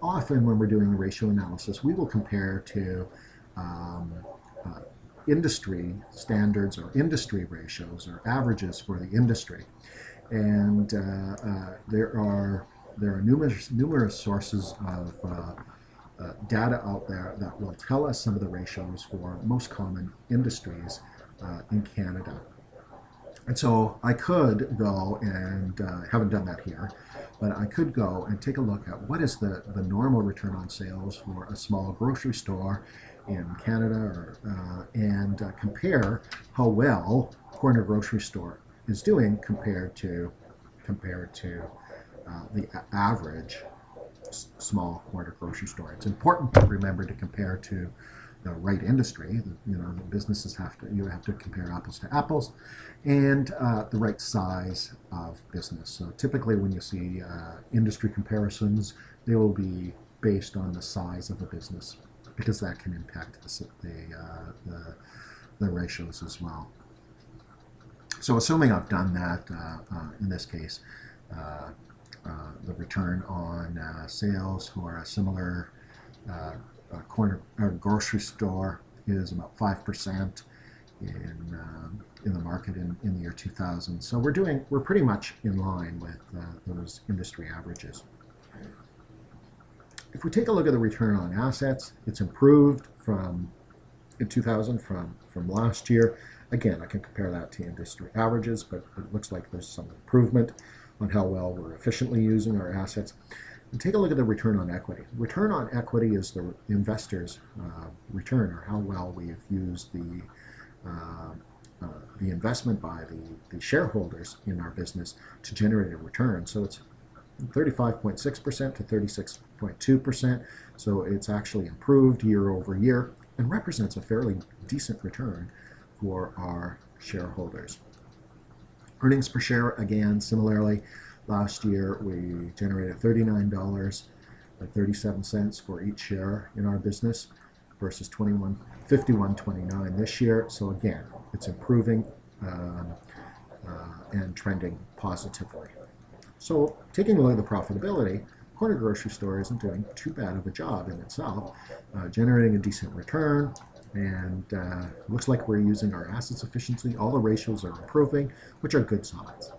Often when we're doing ratio analysis, we will compare to industry standards or industry ratios or averages for the industry. And there are numerous sources of data out there that will tell us some of the ratios for most common industries in Canada. And so I could go and, haven't done that here, but I could go and take a look at what is the normal return on sales for a small grocery store in Canada, and compare how well corner grocery store is doing compared to the average small corner grocery store. It's important to remember to compare to the right industry. The businesses have to compare apples to apples, and the right size of business. So typically, when you see industry comparisons, they will be based on the size of a business, because that can impact the ratios as well. So assuming I've done that, in this case, the return on sales for a similar corner or grocery store is about 5% in the market in the year 2000. So we're pretty much in line with those industry averages. If we take a look at the return on assets, it's improved in 2000 from last year. Again, I can compare that to industry averages, but it looks like there's some improvement on how well we're efficiently using our assets. And take a look at the return on equity. Return on equity is the investor's return, or how well we've used the investment by the shareholders in our business to generate a return. So it's 35.6% to 36.2%. So it's actually improved year over year and represents a fairly decent return for our shareholders. Earnings per share, again, similarly, last year we generated $39.37 for each share in our business versus $51.29 this year. So again, it's improving and trending positively. So taking a look at the profitability, corner grocery store isn't doing too bad of a job in itself, generating a decent return, and looks like we're using our assets efficiently. All the ratios are improving, which are good signs.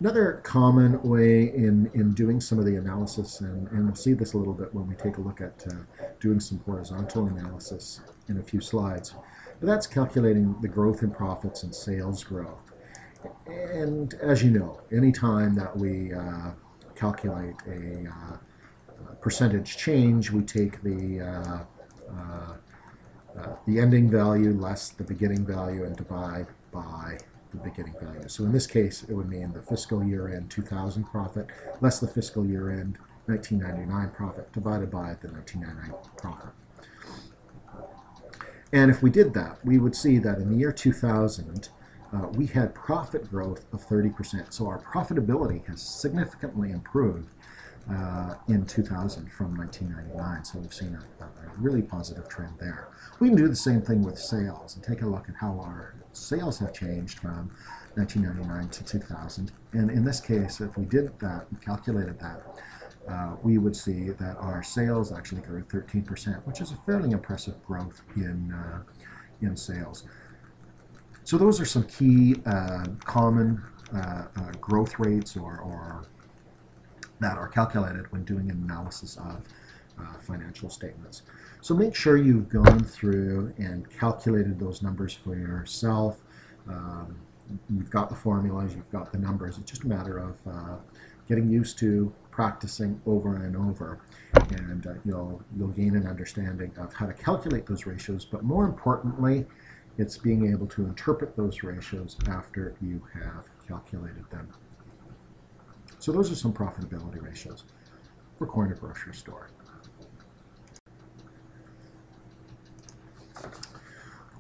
Another common way in doing some of the analysis, and we'll see this a little bit when we take a look at doing some horizontal analysis in a few slides, but that's calculating the growth in profits and sales growth. And as you know, anytime that we calculate a percentage change, we take the ending value less the beginning value and divide by the beginning value. So in this case, it would mean the fiscal year end 2000 profit less the fiscal year end 1999 profit divided by the 1999 profit. And if we did that, we would see that in the year 2000, we had profit growth of 30%. So our profitability has significantly improved in 2000 from 1999. So we've seen a really positive trend there. We can do the same thing with sales and take a look at how our sales have changed from 1999 to 2000. And in this case, if we did that and calculated that, we would see that our sales actually grew 13%, which is a fairly impressive growth in sales. So those are some key common growth rates or that are calculated when doing an analysis of financial statements. So make sure you've gone through and calculated those numbers for yourself. You've got the formulas, you've got the numbers. It's just a matter of getting used to practicing over and over, and you'll gain an understanding of how to calculate those ratios. But more importantly, it's being able to interpret those ratios after you have calculated them. So those are some profitability ratios for corner grocery store.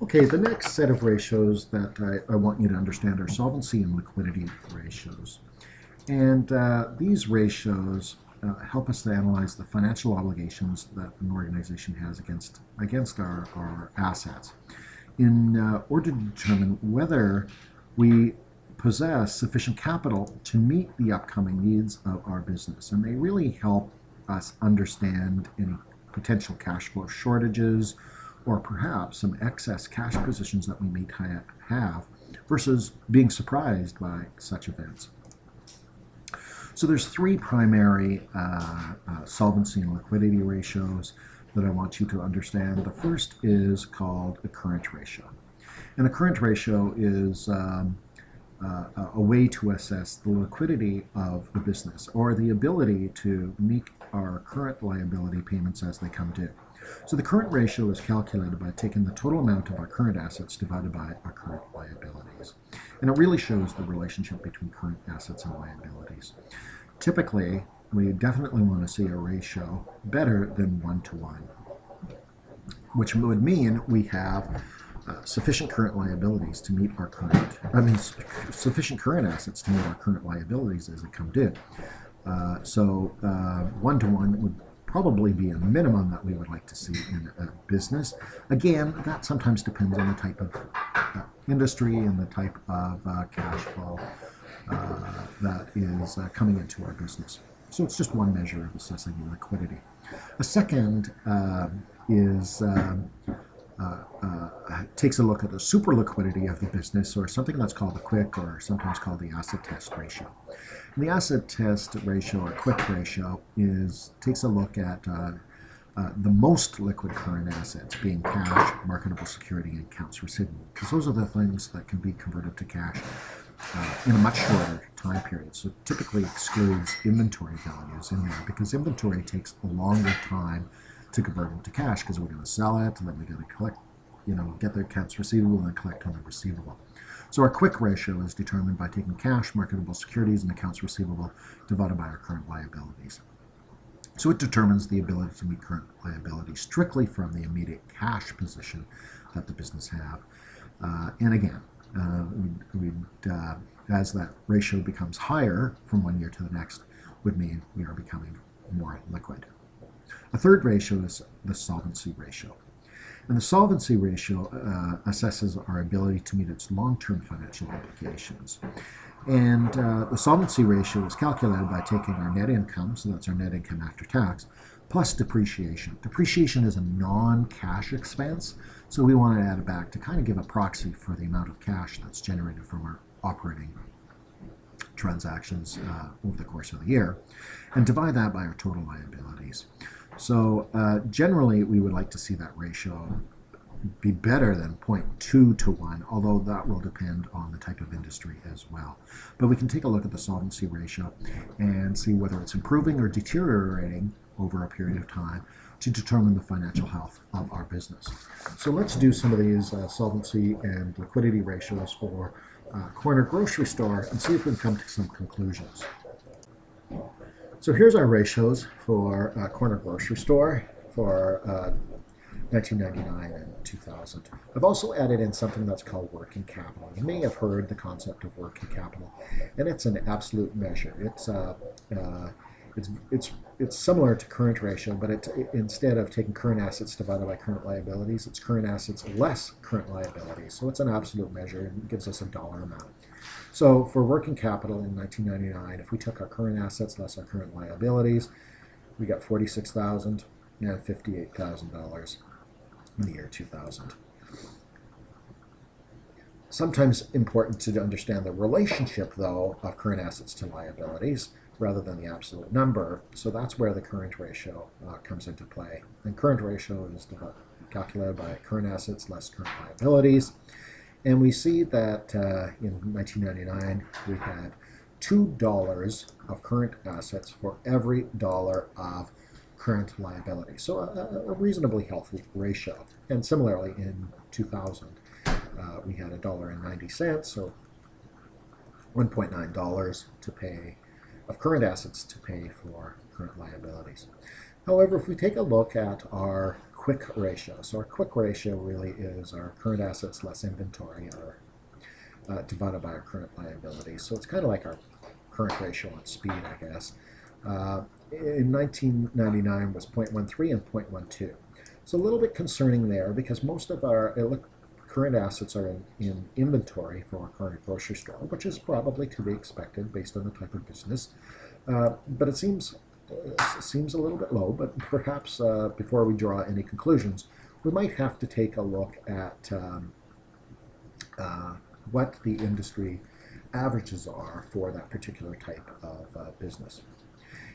Okay, the next set of ratios that I want you to understand are solvency and liquidity ratios. And these ratios help us to analyze the financial obligations that an organization has against our assets in order to determine whether we possess sufficient capital to meet the upcoming needs of our business. And they really help us understand any potential cash flow shortages or perhaps some excess cash positions that we may have versus being surprised by such events. So there's three primary solvency and liquidity ratios that I want you to understand. The first is called the current ratio. And the current ratio is a way to assess the liquidity of the business, or the ability to meet our current liability payments as they come due. So the current ratio is calculated by taking the total amount of our current assets divided by our current liabilities. And it really shows the relationship between current assets and liabilities. Typically, we definitely want to see a ratio better than 1-to-1, which would mean we have sufficient current liabilities to meet our sufficient current assets to meet our current liabilities as they come due. So 1-to-1 would probably be a minimum that we would like to see in a business. Again, that sometimes depends on the type of industry and the type of cash flow that is coming into our business. So it's just one measure of assessing liquidity. A second takes a look at the super liquidity of the business, or something that's called the quick, or sometimes called the asset test ratio. And the asset test ratio, or quick ratio, takes a look at the most liquid current assets, being cash, marketable security, and accounts receivable, because those are the things that can be converted to cash in a much shorter time period. So it typically excludes inventory values in there, because inventory takes a longer time to convert into cash, because we're going to sell it, and then we got to collect, get the accounts receivable and then collect on the receivable. So our quick ratio is determined by taking cash, marketable securities, and accounts receivable divided by our current liabilities. So it determines the ability to meet current liabilities strictly from the immediate cash position that the business have. And again, as that ratio becomes higher from one year to the next, would mean we are becoming more liquid. A third ratio is the solvency ratio. And the solvency ratio assesses our ability to meet its long-term financial obligations. And the solvency ratio is calculated by taking our net income, so that's our net income after tax, plus depreciation. Depreciation is a non-cash expense, so we want to add it back to kind of give a proxy for the amount of cash that's generated from our operating transactions over the course of the year, and divide that by our total liabilities. So generally, we would like to see that ratio be better than 0.2-to-1, although that will depend on the type of industry as well. But we can take a look at the solvency ratio and see whether it's improving or deteriorating over a period of time to determine the financial health of our business. So let's do some of these solvency and liquidity ratios for corner grocery store and see if we can come to some conclusions. So here's our ratios for corner grocery store for 1999 and 2000. I've also added in something that's called working capital. You may have heard the concept of working capital, and it's an absolute measure. It's similar to current ratio, but instead of taking current assets divided by current liabilities, it's current assets less current liabilities. So it's an absolute measure and gives us a dollar amount. So for working capital in 1999, if we took our current assets less our current liabilities, we got $46,000 and $58,000 in the year 2000. Sometimes important to understand the relationship, though, of current assets to liabilities. rather than the absolute number. So that's where the current ratio comes into play. And current ratio is calculated by current assets less current liabilities. And we see that in 1999 we had $2 of current assets for every dollar of current liability. So a reasonably healthy ratio. And similarly in 2000 we had $1.90, so $1.9 to pay of current assets to pay for current liabilities. However, if we take a look at our quick ratio, so our quick ratio really is our current assets less inventory divided by our current liabilities. So it's kind of like our current ratio on speed, I guess. In 1999 was 0.13 and 0.12. So a little bit concerning there because most of our current assets are in inventory for a current grocery store, which is probably to be expected based on the type of business. But it seems a little bit low, but perhaps before we draw any conclusions, we might have to take a look at what the industry averages are for that particular type of business.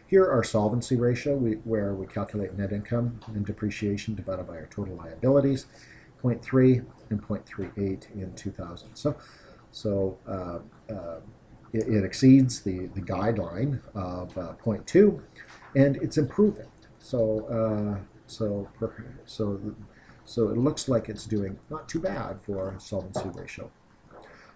Here our solvency ratio, where we calculate net income and depreciation divided by our total liabilities, 0.3 and 0.38 in 2000. So it exceeds the guideline of 0.2, and it's improving. So it looks like it's doing not too bad for a solvency ratio.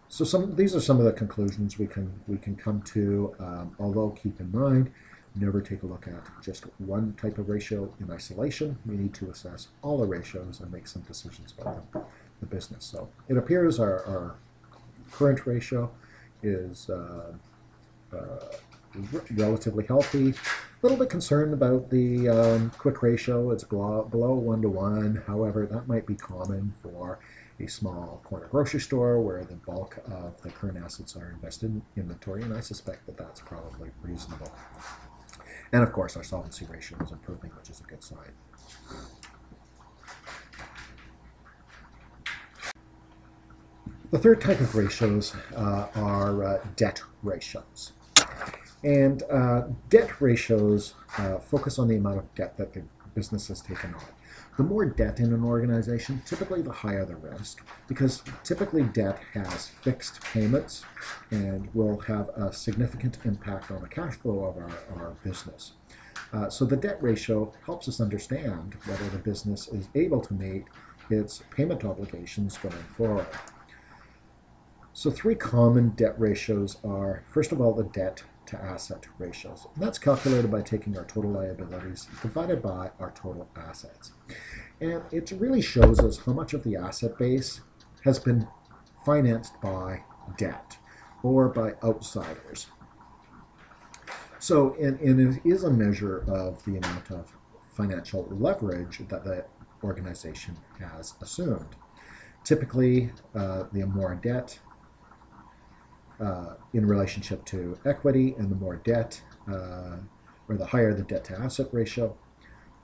So these are some of the conclusions we can come to. Although keep in mind, never take a look at just one type of ratio in isolation. We need to assess all the ratios and make some decisions about the business. So it appears our current ratio is relatively healthy. A little bit concerned about the quick ratio. It's below 1 to 1. However, that might be common for a small corner grocery store where the bulk of the current assets are invested in inventory, and I suspect that that's probably reasonable. And of course, our solvency ratio is improving, which is a good sign. The third type of ratios are debt ratios. And debt ratios focus on the amount of debt that the business has taken on. The more debt in an organization, typically the higher the risk, because typically debt has fixed payments and will have a significant impact on the cash flow of our business. So the debt ratio helps us understand whether the business is able to meet its payment obligations going forward. So three common debt ratios are, first of all, the debt to asset ratios. And that's calculated by taking our total liabilities divided by our total assets. And it really shows us how much of the asset base has been financed by debt or by outsiders. So, and it is a measure of the amount of financial leverage that the organization has assumed. Typically, the more debt in relationship to equity, and the more debt, or the higher the debt to asset ratio,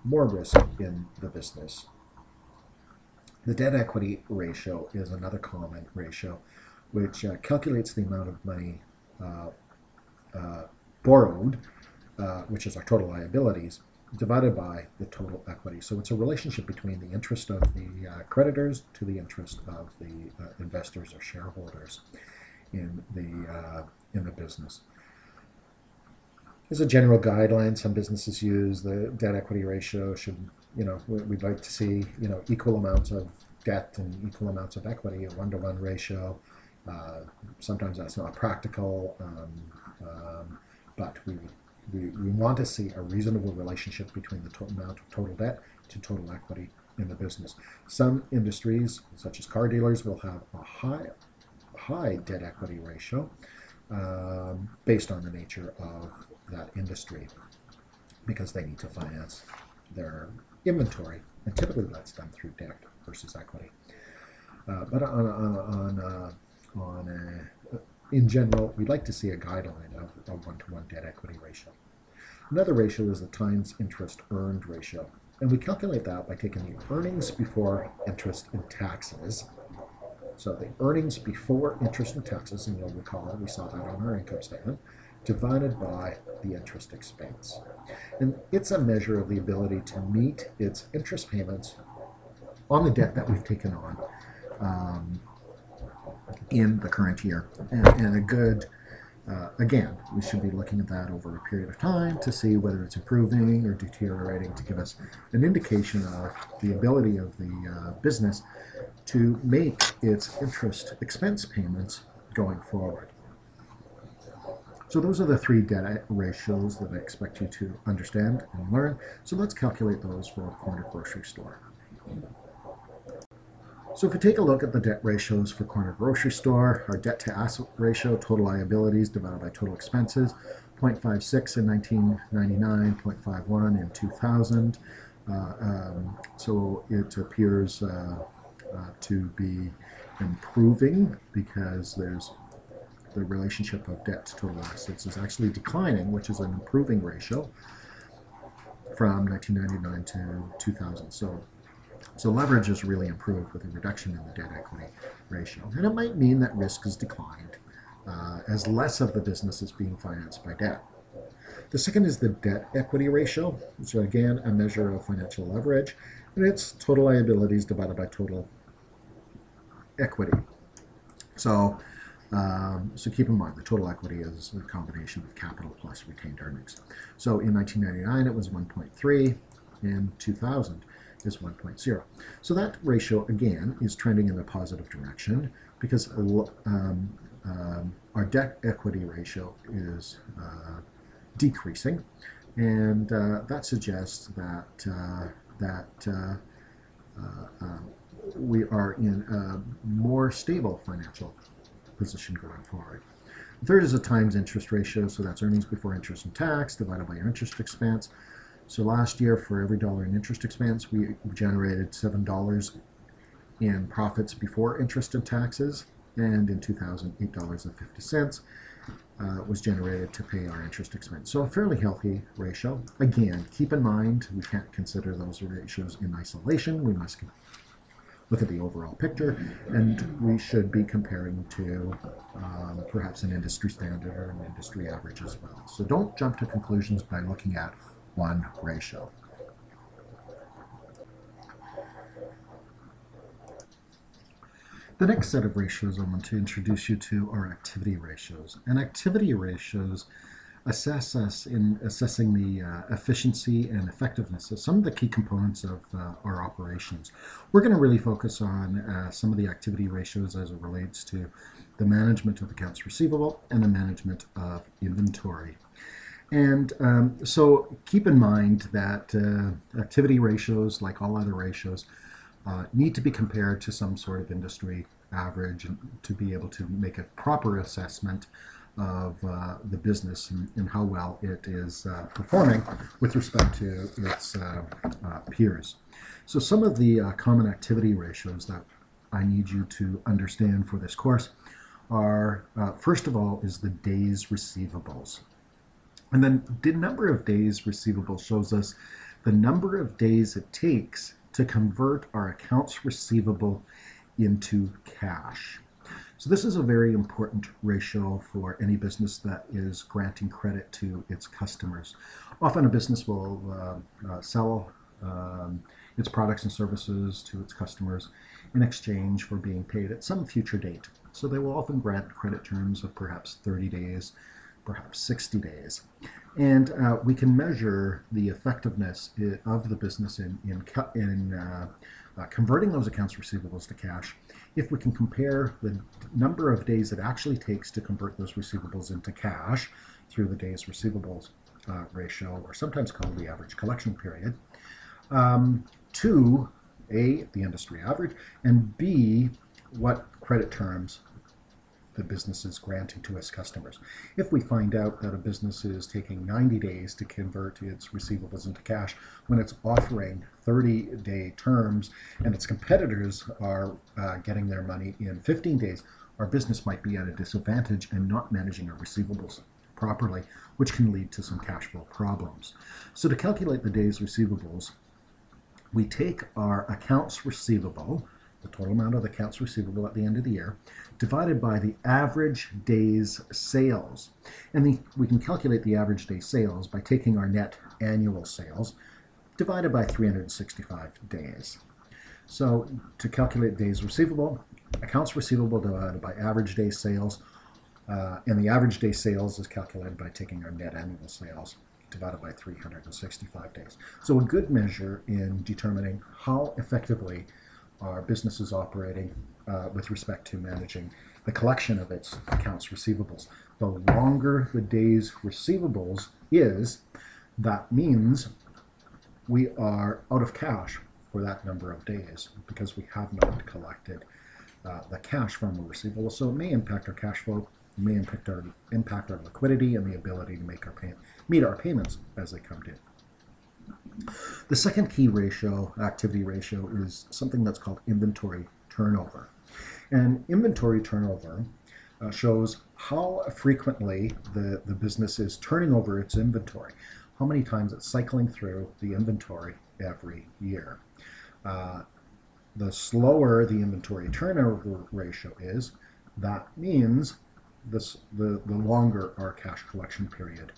more risk in the business. The debt equity ratio is another common ratio which calculates the amount of money borrowed, which is our total liabilities, divided by the total equity. So it's a relationship between the interest of the creditors to the interest of the investors or shareholders in the business. As a general guideline, some businesses use the debt equity ratio should, we'd like to see, equal amounts of debt and equal amounts of equity, a 1-to-1 ratio. Sometimes that's not practical, but we want to see a reasonable relationship between the total amount of total debt to total equity in the business. Some industries, such as car dealers, will have a high debt equity ratio based on the nature of that industry, because they need to finance their inventory, and typically that's done through debt versus equity. But in general, we'd like to see a guideline of a 1-to-1 debt equity ratio. Another ratio is the times interest earned ratio, and we calculate that by taking the earnings before interest and taxes. So the earnings before interest and taxes, and you'll recall we saw that on our income statement, divided by the interest expense. And it's a measure of the ability to meet its interest payments on the debt that we've taken on in the current year. And a good, again, we should be looking at that over a period of time to see whether it's improving or deteriorating, to give us an indication of the ability of the business to make its interest expense payments going forward. So those are the three debt ratios that I expect you to understand and learn. So let's calculate those for a corner grocery store. So if we take a look at the debt ratios for corner grocery store, our debt to asset ratio, total liabilities divided by total expenses, 0.56 in 1999, 0.51 in 2000. So it appears to be improving because there's the relationship of debt to total assets is actually declining, which is an improving ratio from 1999 to 2000. So leverage has really improved with a reduction in the debt equity ratio. And it might mean that risk has declined as less of the business is being financed by debt. The second is the debt equity ratio, which is again a measure of financial leverage, and it's total liabilities divided by total equity. So keep in mind the total equity is a combination of capital plus retained earnings. So in 1999 it was 1.3, in 2000 is 1.0. So that ratio again is trending in a positive direction because our debt equity ratio is decreasing, and that suggests that we are in a more stable financial position going forward. The third is a times interest ratio, so that's earnings before interest and tax divided by your interest expense. So last year, for every dollar in interest expense, we generated $7 in profits before interest and taxes, and in 2000, $8.50 was generated to pay our interest expense. So a fairly healthy ratio. Again, keep in mind, we can't consider those ratios in isolation. We must look at the overall picture, and we should be comparing to perhaps an industry standard or an industry average as well. So don't jump to conclusions by looking at one ratio. The next set of ratios I want to introduce you to are activity ratios. And activity ratios assess us in assessing the efficiency and effectiveness of some of the key components of our operations. We're going to really focus on some of the activity ratios as it relates to the management of accounts receivable and the management of inventory. And so keep in mind that activity ratios, like all other ratios, need to be compared to some sort of industry average and to be able to make a proper assessment of the business and how well it is performing with respect to its peers. So some of the common activity ratios that I need you to understand for this course are, first of all, is the days receivables. And then the number of days receivables shows us the number of days it takes to convert our accounts receivable into cash. So this is a very important ratio for any business that is granting credit to its customers. Often a business will sell its products and services to its customers in exchange for being paid at some future date. So they will often grant credit terms of perhaps 30 days, perhaps 60 days. And we can measure the effectiveness of the business in converting those accounts receivables to cash if we can compare the number of days it actually takes to convert those receivables into cash through the days receivables ratio, or sometimes called the average collection period, to A, the industry average, and B, what credit terms the business is granting to its customers. If we find out that a business is taking 90 days to convert its receivables into cash when it's offering 30-day terms and its competitors are getting their money in 15 days, our business might be at a disadvantage and not managing our receivables properly, which can lead to some cash flow problems. So to calculate the days receivables, we take our accounts receivable, the total amount of the accounts receivable at the end of the year, divided by the average day's sales. And we can calculate the average day sales by taking our net annual sales divided by 365 days. So to calculate days receivable, accounts receivable divided by average day sales, and the average day sales is calculated by taking our net annual sales divided by 365 days. So a good measure in determining how effectively our business is operating with respect to managing the collection of its accounts receivables. The longer the days receivables is, that means we are out of cash for that number of days because we have not collected the cash from the receivable. So it may impact our cash flow, may impact our liquidity and the ability to meet our payments as they come due. The second key ratio, activity ratio, is something that's called inventory turnover. And inventory turnover shows how frequently the business is turning over its inventory, how many times it's cycling through the inventory every year. The slower the inventory turnover ratio is, that means the longer our cash collection period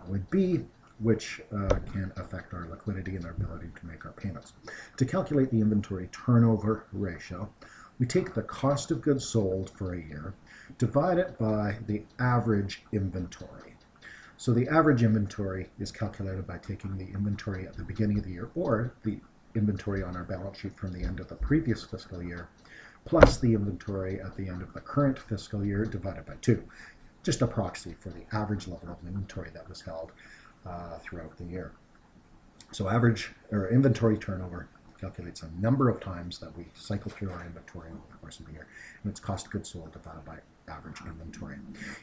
would be, which can affect our liquidity and our ability to make our payments. To calculate the inventory turnover ratio, we take the cost of goods sold for a year, divide it by the average inventory. So the average inventory is calculated by taking the inventory at the beginning of the year, or the inventory on our balance sheet from the end of the previous fiscal year, plus the inventory at the end of the current fiscal year divided by 2. Just a proxy for the average level of inventory that was held throughout the year. So inventory turnover calculates a number of times that we cycle through our inventory over the course of the year, and it's cost of goods sold divided by average inventory.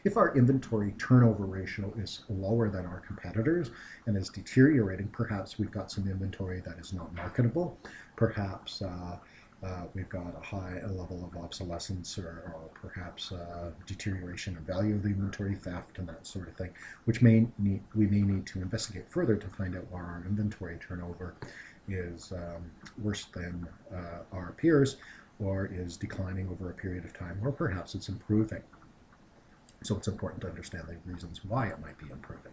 If our inventory turnover ratio is lower than our competitors and is deteriorating, perhaps we've got some inventory that is not marketable, perhaps we've got a high level of obsolescence, or perhaps deterioration of value of the inventory, theft, and that sort of thing, which we may need to investigate further to find out why our inventory turnover is worse than our peers, or is declining over a period of time, or perhaps it's improving. So it's important to understand the reasons why it might be improving.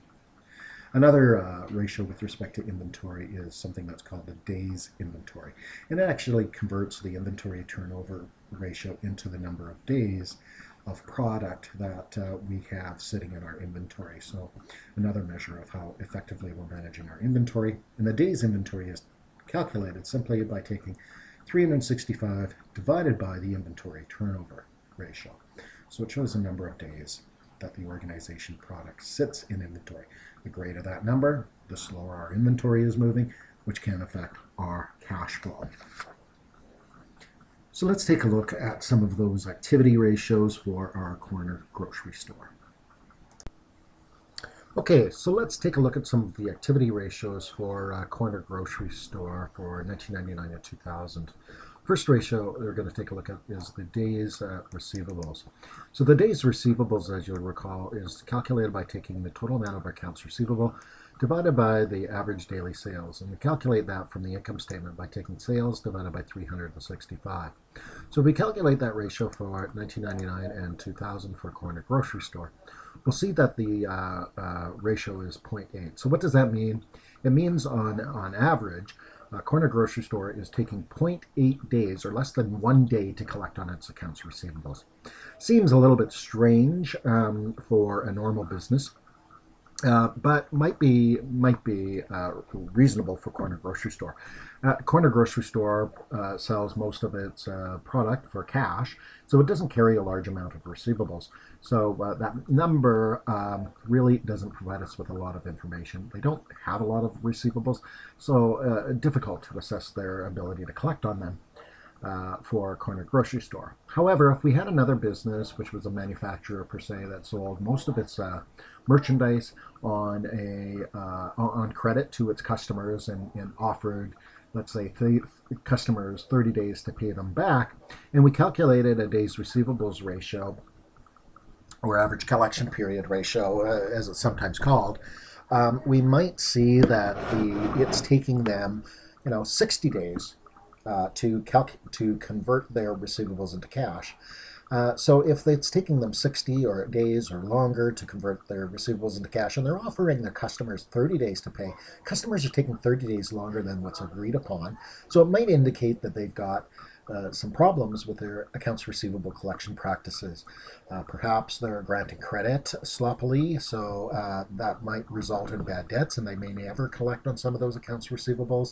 Another ratio with respect to inventory is something that's called the days inventory. And it actually converts the inventory turnover ratio into the number of days of product that we have sitting in our inventory. So another measure of how effectively we're managing our inventory. And the days inventory is calculated simply by taking 365 divided by the inventory turnover ratio. So it shows the number of days that the organization product sits in inventory. The greater that number, the slower our inventory is moving, which can affect our cash flow. So let's take a look at some of those activity ratios for our corner grocery store. Okay, so let's take a look at some of the activity ratios for corner grocery store for 1999 and 2000. First ratio we're going to take a look at is the days receivables. So the days receivables, as you'll recall, is calculated by taking the total amount of accounts receivable divided by the average daily sales. And we calculate that from the income statement by taking sales divided by 365. So if we calculate that ratio for 1999 and 2000 for corner grocery store, we'll see that the ratio is 0.8. So what does that mean? It means on average, corner grocery store is taking 0.8 days, or less than 1 day, to collect on its accounts receivables. Seems a little bit strange for a normal business, but might be reasonable for corner grocery store. Corner grocery store sells most of its product for cash, so it doesn't carry a large amount of receivables. So that number really doesn't provide us with a lot of information. They don't have a lot of receivables, so difficult to assess their ability to collect on them for a corner grocery store. However, if we had another business, which was a manufacturer per se, that sold most of its merchandise on credit to its customers and offered, let's say, customers 30 days to pay them back, and we calculated a days receivables ratio, or average collection period ratio, as it's sometimes called, we might see that it's taking them, 60 days to convert their receivables into cash. So if it's taking them 60 or days or longer to convert their receivables into cash, and they're offering their customers 30 days to pay, customers are taking 30 days longer than what's agreed upon. So it might indicate that they've got some problems with their accounts receivable collection practices. Perhaps they're granting credit sloppily, so that might result in bad debts, and they may never collect on some of those accounts receivables.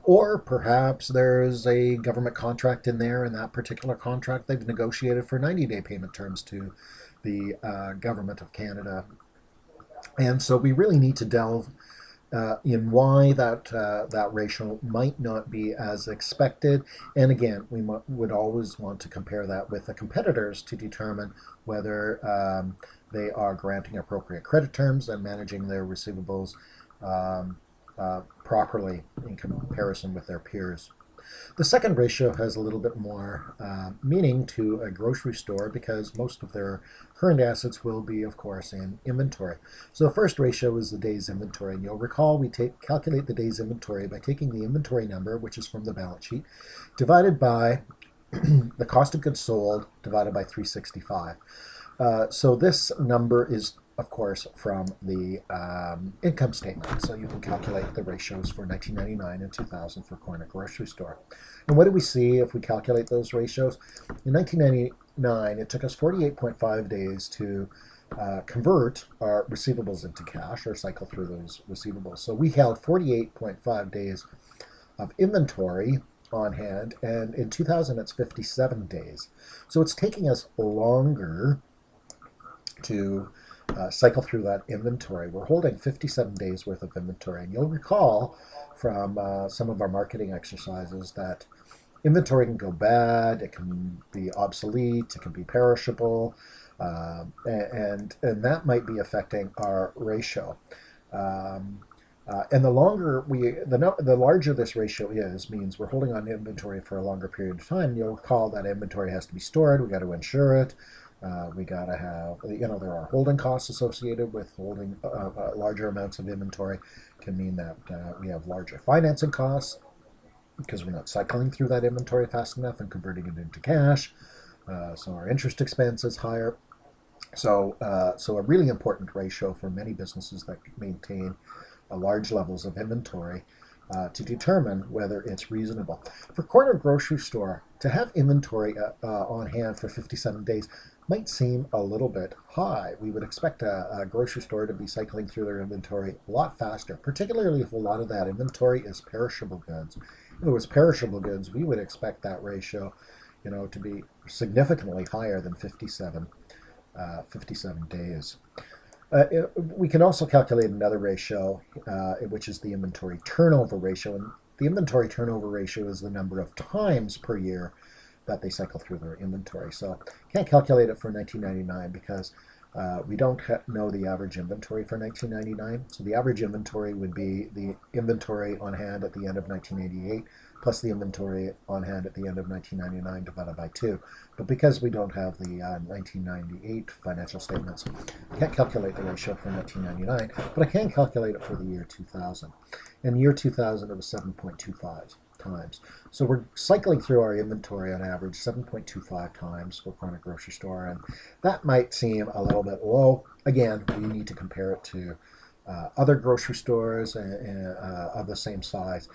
Or perhaps there's a government contract in there, and that particular contract they've negotiated for 90-day payment terms to the government of Canada. And so we really need to delve in why that ratio might not be as expected. And again, we would always want to compare that with the competitors to determine whether they are granting appropriate credit terms and managing their receivables properly in comparison with their peers. The second ratio has a little bit more meaning to a grocery store because most of their current assets will be, of course, in inventory. So the first ratio is the days inventory. And you'll recall we calculate the days inventory by taking the inventory number, which is from the balance sheet, divided by the cost of goods sold divided by 365. So this number is, of course, from the income statement. So you can calculate the ratios for 1999 and 2000 for corner grocery store. And what do we see if we calculate those ratios? In 1999, it took us 48.5 days to convert our receivables into cash or cycle through those receivables. So we held 48.5 days of inventory on hand, and in 2000 it's 57 days. So it's taking us longer to cycle through that inventory. We're holding 57 days worth of inventory. And you'll recall from some of our marketing exercises that inventory can go bad, it can be obsolete, it can be perishable, and that might be affecting our ratio. And the larger this ratio is, means we're holding on to inventory for a longer period of time. You'll recall that inventory has to be stored. We got to insure it. We got to have, there are holding costs associated with holding larger amounts of inventory. Can mean that we have larger financing costs because we're not cycling through that inventory fast enough and converting it into cash. So our interest expense is higher. So a really important ratio for many businesses that maintain large levels of inventory to determine whether it's reasonable. For corner grocery store, to have inventory on hand for 57 days might seem a little bit high. We would expect a grocery store to be cycling through their inventory a lot faster, particularly if a lot of that inventory is perishable goods. If it was perishable goods, we would expect that ratio, to be significantly higher than 57 days. We can also calculate another ratio, which is the inventory turnover ratio. And the inventory turnover ratio is the number of times per year that they cycle through their inventory. So can't calculate it for 1999 because we don't know the average inventory for 1999. So the average inventory would be the inventory on hand at the end of 1988 plus the inventory on hand at the end of 1999 divided by 2. But because we don't have the 1998 financial statements, I can't calculate the ratio for 1999, but I can calculate it for the year 2000. In the year 2000, it was 7.25 times. So we're cycling through our inventory on average 7.25 times for corner grocery store, and that might seem a little bit low. Again, we need to compare it to other grocery stores of the same size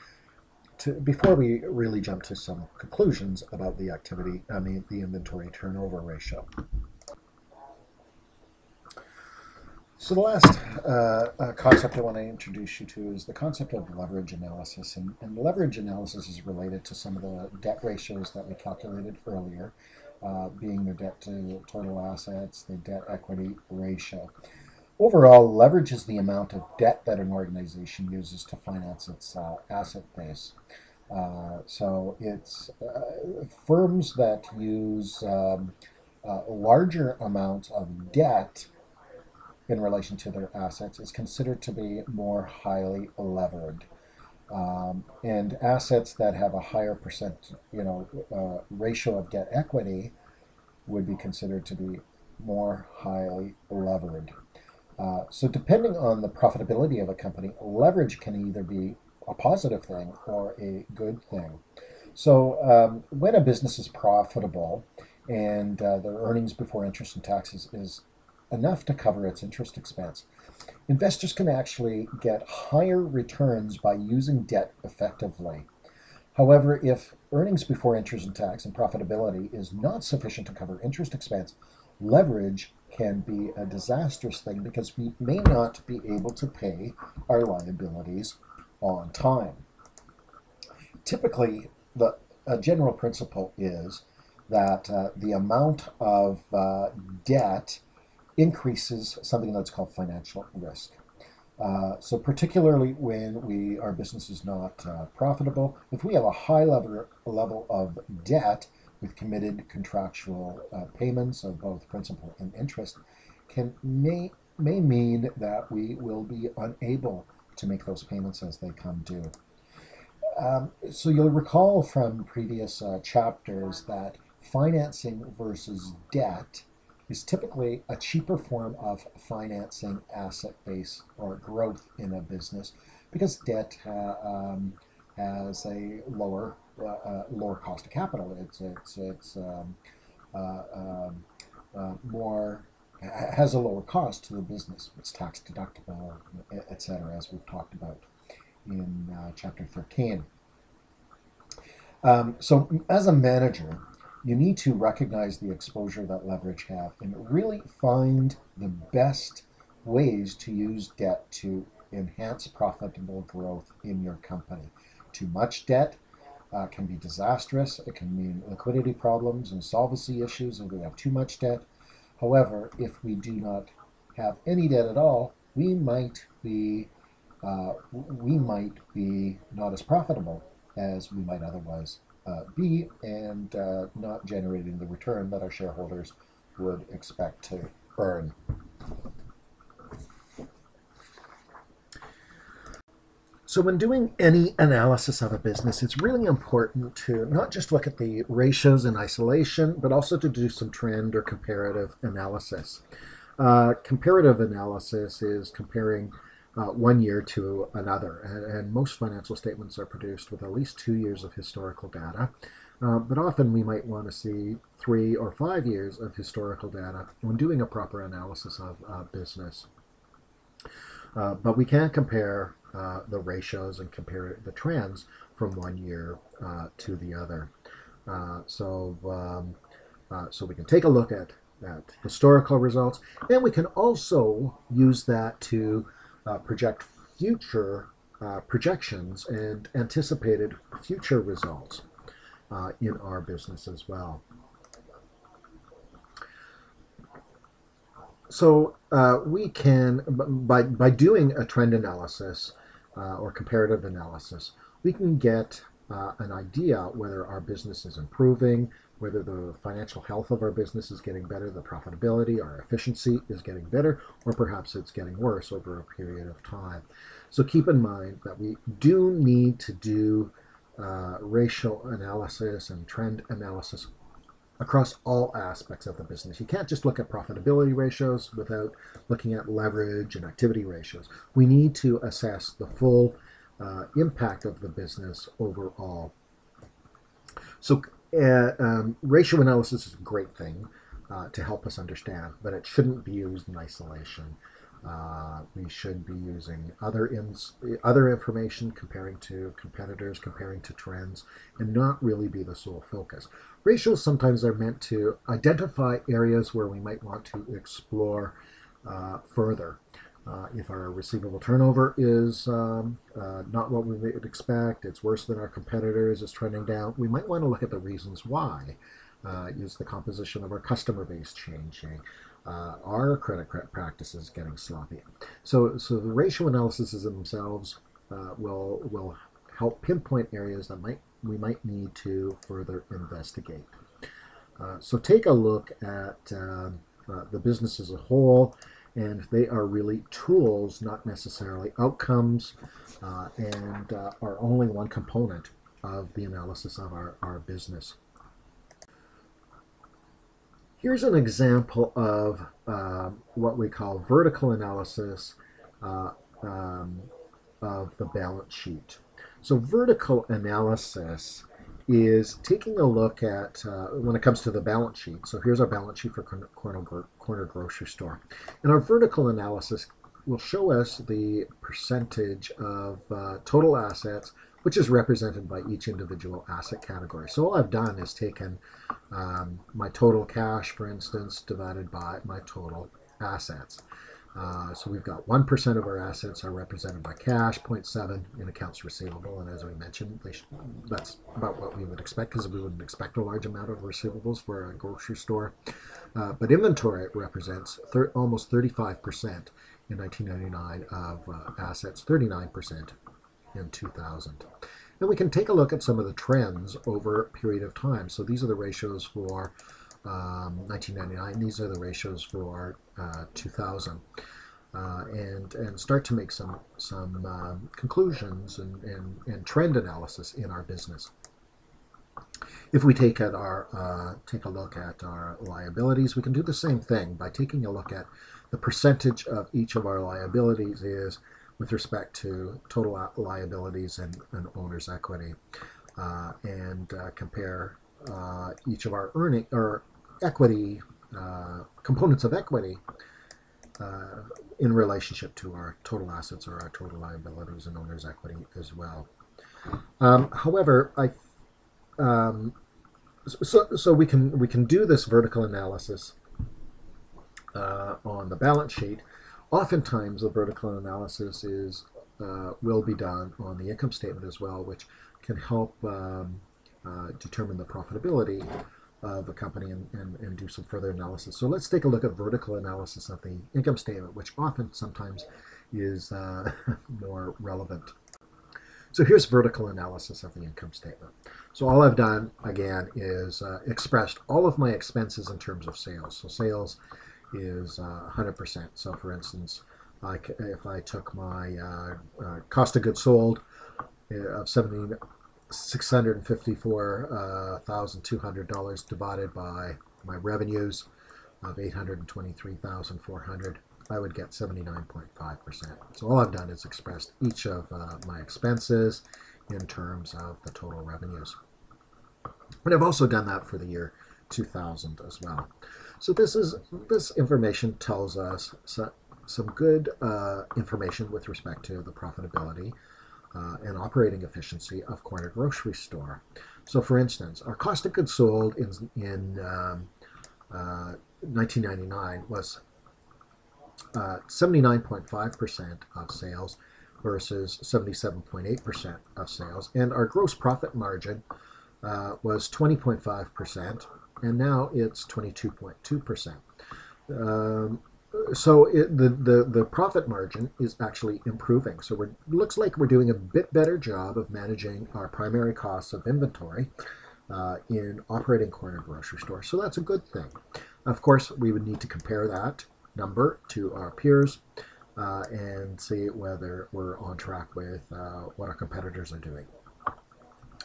before we really jump to some conclusions about the the inventory turnover ratio. So the last concept I want to introduce you to is the concept of leverage analysis. And leverage analysis is related to some of the debt ratios that we calculated earlier, being the debt to total assets, the debt equity ratio. Overall, leverage is the amount of debt that an organization uses to finance its asset base. So it's firms that use larger amounts of debt in relation to their assets is considered to be more highly levered. And assets that have a higher ratio of debt equity would be considered to be more highly levered. So depending on the profitability of a company, leverage can either be a positive thing or a good thing. So when a business is profitable and their earnings before interest and taxes is enough to cover its interest expense, investors can actually get higher returns by using debt effectively. However, if earnings before interest and tax and profitability is not sufficient to cover interest expense, leverage can be a disastrous thing because we may not be able to pay our liabilities on time. Typically, the a general principle is that the amount of debt increases something that's called financial risk. So particularly when our business is not profitable, if we have a high level of debt with committed contractual payments of both principal and interest, may mean that we will be unable to make those payments as they come due. So you'll recall from previous chapters that financing versus debt is typically a cheaper form of financing asset base or growth in a business because debt has a lower cost of capital. More has a lower cost to the business. It's tax deductible, etc., as we've talked about in chapter 13. So as a manager, you need to recognize the exposure that leverage have and really find the best ways to use debt to enhance profitable growth in your company. Too much debt can be disastrous. It can mean liquidity problems and solvency issues if we have too much debt. However, if we do not have any debt at all, we might be not as profitable as we might otherwise be, and not generating the return that our shareholders would expect to earn. So when doing any analysis of a business, it's really important to not just look at the ratios in isolation, but also to do some trend or comparative analysis. Comparative analysis is comparing 1 year to another, and most financial statements are produced with at least 2 years of historical data, but often we might want to see 3 or 5 years of historical data when doing a proper analysis of business. But we can't compare the ratios and compare the trends from 1 year to the other. So we can take a look at historical results, and we can also use that to project future projections and anticipated future results in our business as well. So we can, by doing a trend analysis or comparative analysis, we can get an idea whether our business is improving, whether the financial health of our business is getting better, the profitability, our efficiency is getting better, or perhaps it's getting worse over a period of time. So keep in mind that we do need to do ratio analysis and trend analysis across all aspects of the business. You can't just look at profitability ratios without looking at leverage and activity ratios. We need to assess the full impact of the business overall. So ratio analysis is a great thing to help us understand, but it shouldn't be used in isolation. We should be using other information, comparing to competitors, comparing to trends, and not really be the sole focus. Ratios sometimes are meant to identify areas where we might want to explore further. If our receivable turnover is not what we would expect, it's worse than our competitors, it's trending down, we might want to look at the reasons why. Is the composition of our customer base changing? Are credit practices getting sloppy? So the ratio analyses themselves will help pinpoint areas that we might need to further investigate. So take a look at the business as a whole, and they are really tools, not necessarily outcomes, and are only one component of the analysis of our business. Here's an example of what we call vertical analysis of the balance sheet. So vertical analysis is taking a look at when it comes to the balance sheet. So here's our balance sheet for corner grocery store. And our vertical analysis will show us the percentage of total assets, which is represented by each individual asset category. So all I've done is taken my total cash, for instance, divided by my total assets. So we've got 1% of our assets are represented by cash, 0.7 in accounts receivable, and as we mentioned, that's about what we would expect, because we wouldn't expect a large amount of receivables for a grocery store. But inventory represents almost 35% in 1999 of assets, 39% in 2000. And we can take a look at some of the trends over a period of time. So these are the ratios for 1999. These are the ratios for 2000, and start to make some conclusions and trend analysis in our business. If we take a look at our liabilities, we can do the same thing by taking a look at the percentage of each of our liabilities is with respect to total liabilities and owner's equity, and compare each of our earning or equity components of equity in relationship to our total assets or our total liabilities and owner's equity as well. However, so we can do this vertical analysis on the balance sheet. Oftentimes, the vertical analysis will be done on the income statement as well, which can help determine the profitability of a company and do some further analysis. So let's take a look at vertical analysis of the income statement, which sometimes is more relevant. So here's vertical analysis of the income statement. So all I've done, again, is expressed all of my expenses in terms of sales. So sales is 100%. So for instance, if I took my cost of goods sold of $654,200 divided by my revenues of $823,400, I would get 79.5%. So all I've done is expressed each of my expenses in terms of the total revenues. And I've also done that for the year 2000 as well. So this information tells us some good information with respect to the profitability and operating efficiency of corner grocery store. So for instance, our cost of goods sold in 1999 was 79.5% of sales versus 77.8% of sales, and our gross profit margin was 20.5%, and now it's 22.2%. So the profit margin is actually improving. So it looks like we're doing a bit better job of managing our primary costs of inventory in operating corner grocery store. So that's a good thing. Of course, we would need to compare that number to our peers and see whether we're on track with what our competitors are doing.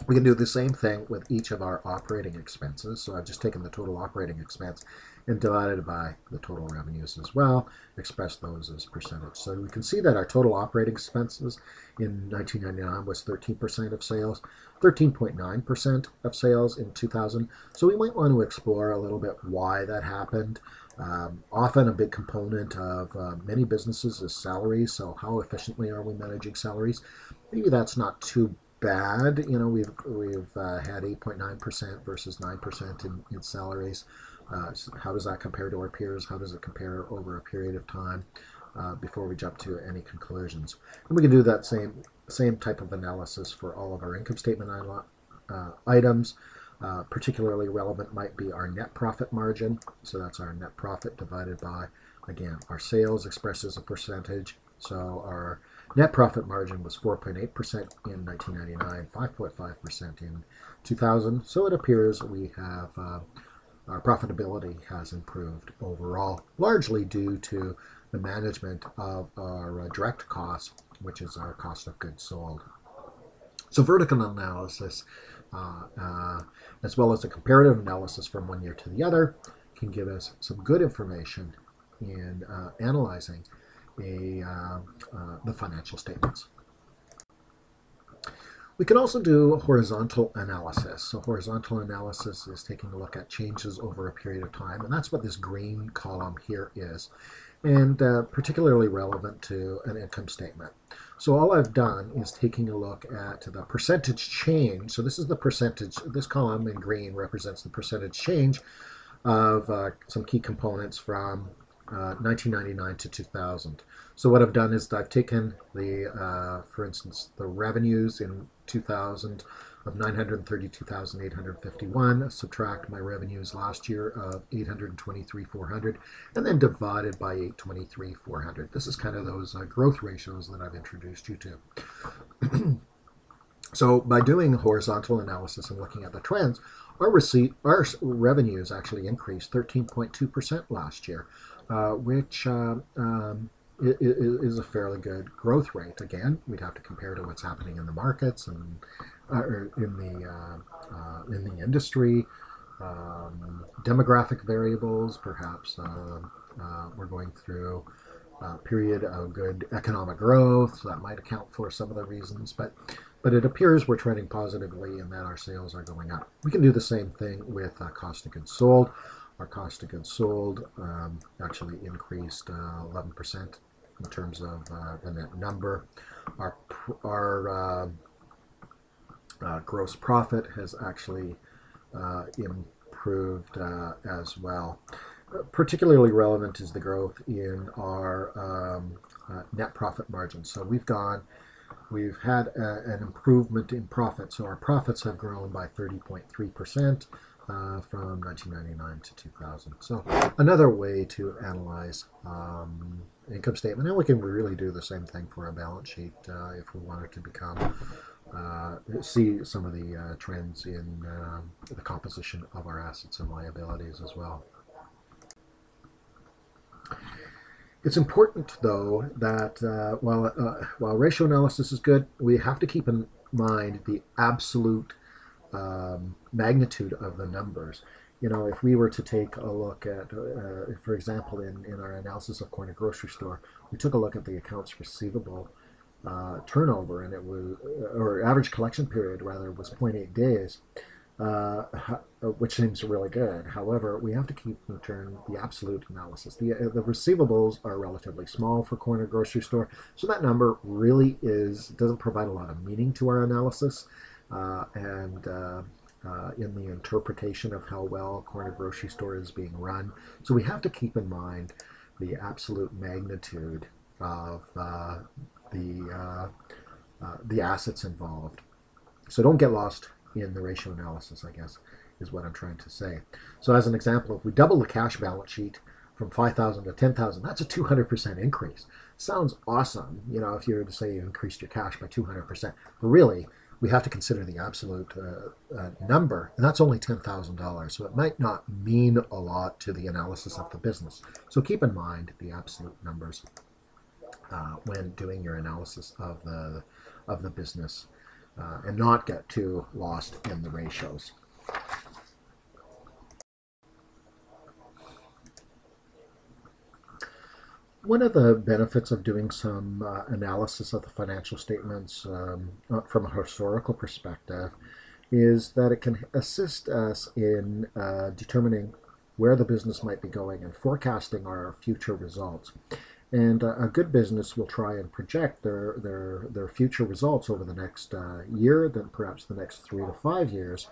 We can do the same thing with each of our operating expenses. So I've just taken the total operating expense and divided by the total revenues as well, express those as percentage. So we can see that our total operating expenses in 1999 was 13% of sales, 13.9% of sales in 2000. So we might want to explore a little bit why that happened. Often a big component of many businesses is salaries. So how efficiently are we managing salaries? Maybe that's not too bad. You know, we've had 8.9% versus 9% in salaries. How does that compare to our peers? How does it compare over a period of time before we jump to any conclusions? And we can do that same type of analysis for all of our income statement items. Particularly relevant might be our net profit margin. So that's our net profit divided by, again, our sales expressed as a percentage. So our net profit margin was 4.8% in 1999, 5.5% in 2000. So it appears we have our profitability has improved overall, largely due to the management of our direct costs, which is our cost of goods sold. So vertical analysis, as well as a comparative analysis from one year to the other, can give us some good information in analyzing the financial statements. We can also do horizontal analysis. So horizontal analysis is taking a look at changes over a period of time, and that's what this green column here is, and particularly relevant to an income statement. So all I've done is taking a look at the percentage change. So this is the percentage, this column in green represents the percentage change of some key components from 1999 to 2000. So what I've done is I've taken the, for instance, the revenues in 2000 of 932,851, subtract my revenues last year of 823,400, and then divided by 823,400. This is kind of those growth ratios that I've introduced you to. So by doing horizontal analysis and looking at the trends, our revenues actually increased 13.2% last year, which is a fairly good growth rate. Again, we'd have to compare to what's happening in the markets and in the industry, demographic variables. Perhaps we're going through a period of good economic growth, so that might account for some of the reasons. But it appears we're trending positively and that our sales are going up. We can do the same thing with cost of goods sold. Our cost of goods sold actually increased 11% in terms of the net number. Our gross profit has actually improved as well. Particularly relevant is the growth in our net profit margin. So we've had an improvement in profit. So our profits have grown by 30.3%. From 1999 to 2000. So another way to analyze income statement, and we can really do the same thing for a balance sheet if we wanted to see some of the trends in the composition of our assets and liabilities as well. It's important, though, that while ratio analysis is good, we have to keep in mind the absolute magnitude of the numbers. You know, if we were to take a look at, for example, in our analysis of Corner Grocery Store, we took a look at the accounts receivable turnover, and it was, or average collection period rather, was 0.8 days, which seems really good. However, we have to keep in turn the absolute analysis. The receivables are relatively small for Corner Grocery Store, so that number really doesn't provide a lot of meaning to our analysis. In the interpretation of how well Corner Grocery Store is being run. So we have to keep in mind the absolute magnitude of the assets involved. So don't get lost in the ratio analysis, I guess, is what I'm trying to say. So as an example, if we double the cash balance sheet from 5,000 to 10,000, that's a 200% increase. Sounds awesome, you know, if you were to say you increased your cash by 200%. But really, we have to consider the absolute number, and that's only $10,000. So it might not mean a lot to the analysis of the business. So keep in mind the absolute numbers when doing your analysis of the business, and not get too lost in the ratios. One of the benefits of doing some analysis of the financial statements from a historical perspective is that it can assist us in determining where the business might be going and forecasting our future results. And a good business will try and project their future results over the next year, then perhaps the next 3 to 5 years,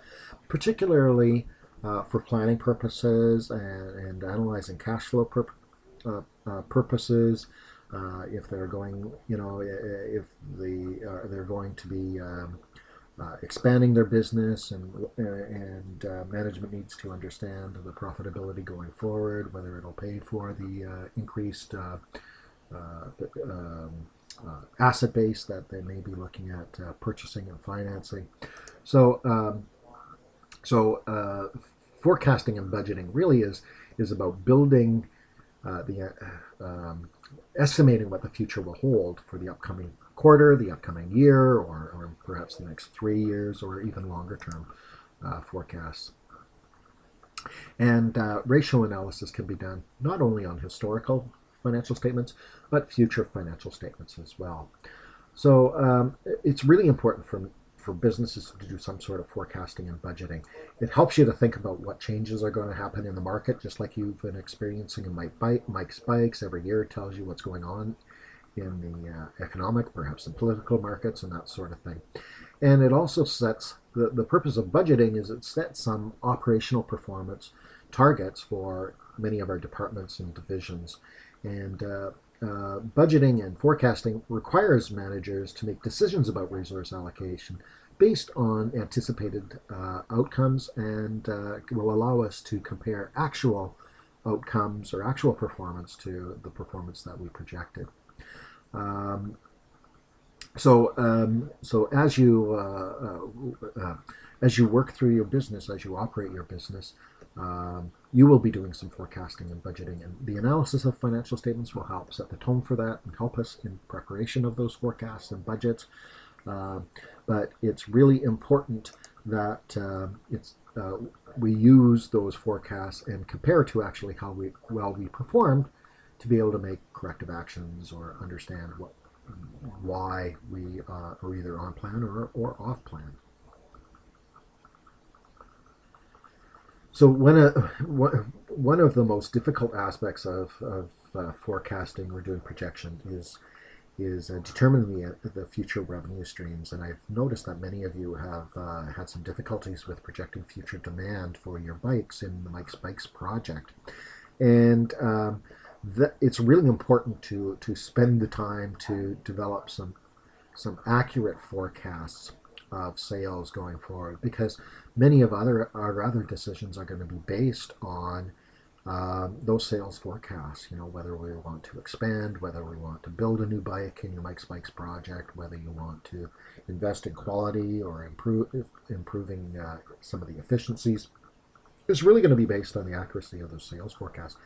particularly for planning purposes and analyzing cash flow purposes. If they're going, you know, if they're going to be expanding their business, and management needs to understand the profitability going forward, whether it'll pay for the increased asset base that they may be looking at purchasing and financing. So, forecasting and budgeting really is about building estimating what the future will hold for the upcoming quarter, the upcoming year, or perhaps the next 3 years, or even longer term forecasts. And ratio analysis can be done not only on historical financial statements, but future financial statements as well. So it's really important for businesses to do some sort of forecasting and budgeting. It helps you to think about what changes are going to happen in the market, just like you've been experiencing in Mike's Bikes. Every year it tells you what's going on in the economic, perhaps the political markets and that sort of thing. And it also sets, the purpose of budgeting is it sets some operational performance targets for many of our departments and divisions. And budgeting and forecasting requires managers to make decisions about resource allocation based on anticipated outcomes, and will allow us to compare actual outcomes or actual performance to the performance that we projected. So as you work through your business, as you operate your business, you will be doing some forecasting and budgeting, and the analysis of financial statements will help set the tone for that and help us in preparation of those forecasts and budgets. But it's really important that we use those forecasts and compare to actually how well we performed to be able to make corrective actions or understand why we are either on plan or off plan. So one of the most difficult aspects of forecasting or doing projection is determining the future revenue streams. And I've noticed that many of you have had some difficulties with projecting future demand for your bikes in the Mike's Bikes project. And it's really important to spend the time to develop some accurate forecasts of sales going forward, because many of our other decisions are going to be based on those sales forecasts. You know, whether we want to expand, whether we want to build a new bike in your Mike's Bikes project, whether you want to invest in quality or improving some of the efficiencies. It's really going to be based on the accuracy of those sales forecasts.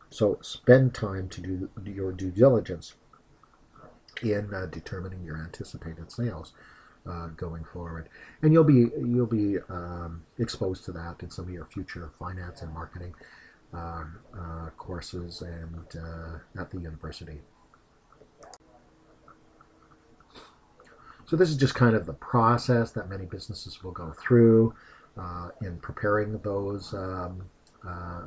So spend time to do your due diligence in determining your anticipated sales going forward, and you'll be exposed to that in some of your future finance and marketing courses and at the university. So this is just kind of the process that many businesses will go through in preparing those,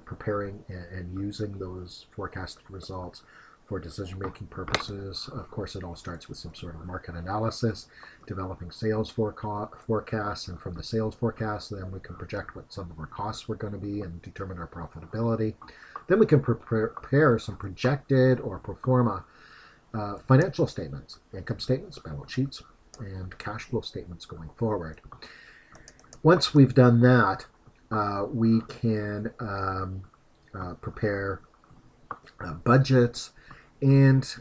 preparing and using those forecasted results for decision-making purposes. Of course, it all starts with some sort of market analysis, developing sales forecasts, and from the sales forecasts, then we can project what some of our costs were going to be and determine our profitability. Then we can prepare some projected or pro forma financial statements, income statements, balance sheets, and cash flow statements going forward. Once we've done that, we can prepare budgets and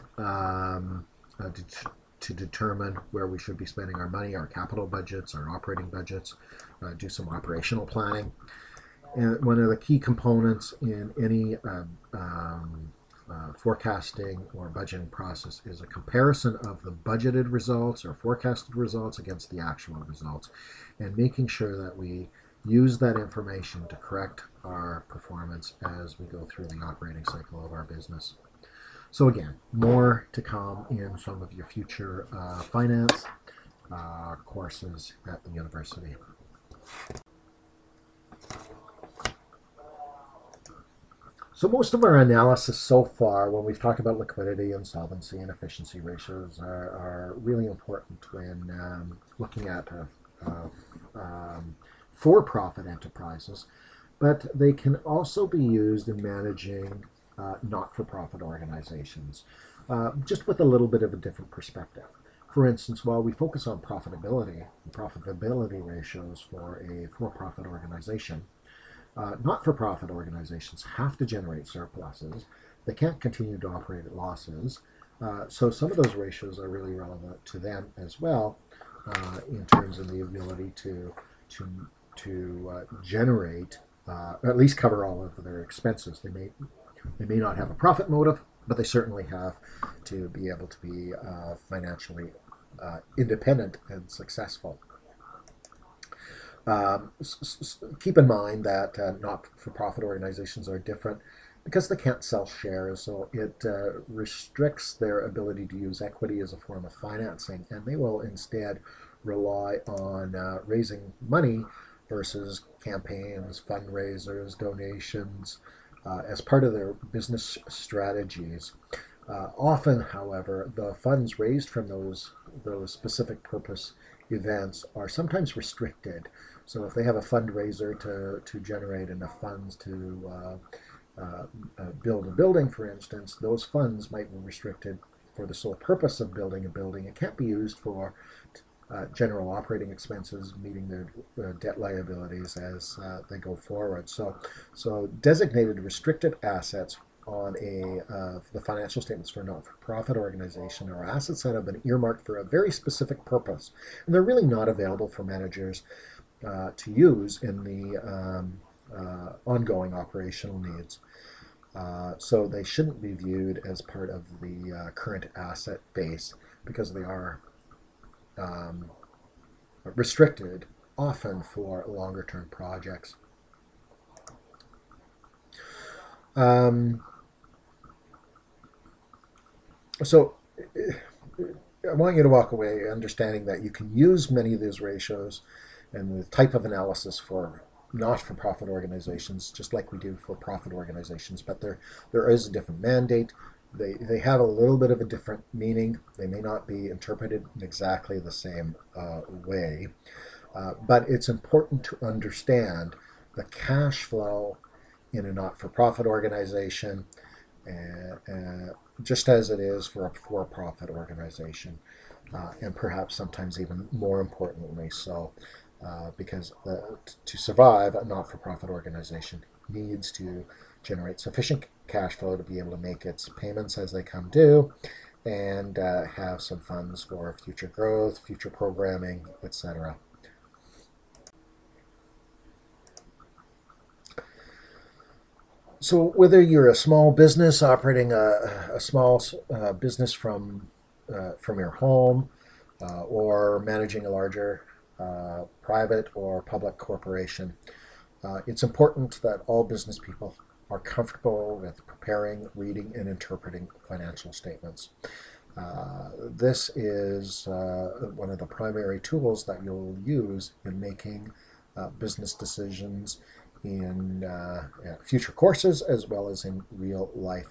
to determine where we should be spending our money, our capital budgets, our operating budgets, do some operational planning. And one of the key components in any forecasting or budgeting process is a comparison of the budgeted results or forecasted results against the actual results, and making sure that we use that information to correct our performance as we go through the operating cycle of our business. So again, more to come in some of your future finance courses at the university. So most of our analysis so far, when we've talked about liquidity and solvency and efficiency ratios, are really important when looking at for-profit enterprises, but they can also be used in managing not-for-profit organizations, just with a little bit of a different perspective. For instance, while we focus on profitability and profitability ratios for a for-profit organization, not-for-profit organizations have to generate surpluses. They can't continue to operate at losses. So some of those ratios are really relevant to them as well, in terms of the ability to generate, or at least cover all of their expenses. They may not have a profit motive, but they certainly have to be able to be financially independent and successful. Keep in mind that not-for-profit organizations are different because they can't sell shares, so it restricts their ability to use equity as a form of financing, and they will instead rely on raising money versus campaigns, fundraisers, donations as part of their business strategies. Often, however, the funds raised from those specific purpose events are sometimes restricted. So if they have a fundraiser to generate enough funds to build a building, for instance, those funds might be restricted for the sole purpose of building a building. It can't be used for general operating expenses, meeting their debt liabilities as they go forward. So designated restricted assets on the financial statements for a not-for-profit organization are assets that have been earmarked for a very specific purpose, and they're really not available for managers to use in the ongoing operational needs. So they shouldn't be viewed as part of the current asset base because they are restricted often for longer-term projects. So I want you to walk away understanding that you can use many of these ratios and the type of analysis for not-for-profit organizations, just like we do for profit organizations, but there is a different mandate. They have a little bit of a different meaning. They may not be interpreted in exactly the same way, but it's important to understand the cash flow in a not-for-profit organization, just as it is for a for-profit organization, and perhaps sometimes even more importantly so, because to survive, a not-for-profit organization needs to generate sufficient cash flow to be able to make its payments as they come due and have some funds for future growth, future programming, etc. So whether you're a small business operating a small business from your home or managing a larger private or public corporation, it's important that all business people are comfortable with preparing, reading, and interpreting financial statements. This is one of the primary tools that you'll use in making business decisions in future courses as well as in real life.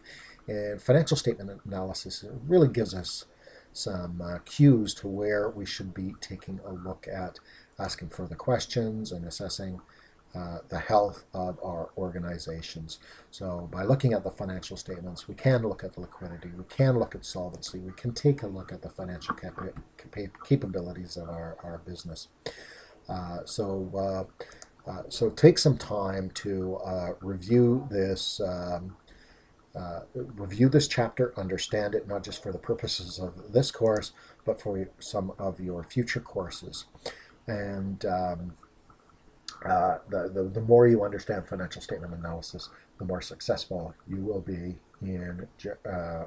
And financial statement analysis really gives us some cues to where we should be taking a look at asking further questions and assessing the health of our organizations. So by looking at the financial statements, we can look at the liquidity, we can look at solvency, we can take a look at the financial capabilities of our business. So take some time to review this chapter, understand it not just for the purposes of this course, but for some of your future courses. And the more you understand financial statement analysis, the more successful you will be in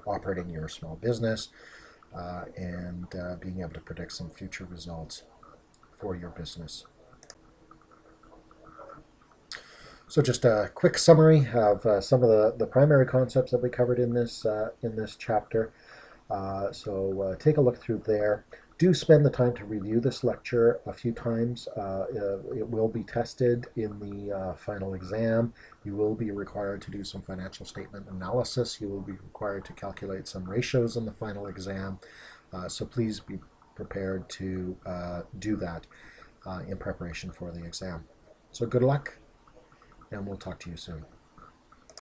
operating your small business and being able to predict some future results for your business. So just a quick summary of some of the primary concepts that we covered in this chapter. So take a look through there. Do spend the time to review this lecture a few times. It will be tested in the final exam. You will be required to do some financial statement analysis. You will be required to calculate some ratios in the final exam. So please be prepared to do that in preparation for the exam. So good luck, and we'll talk to you soon.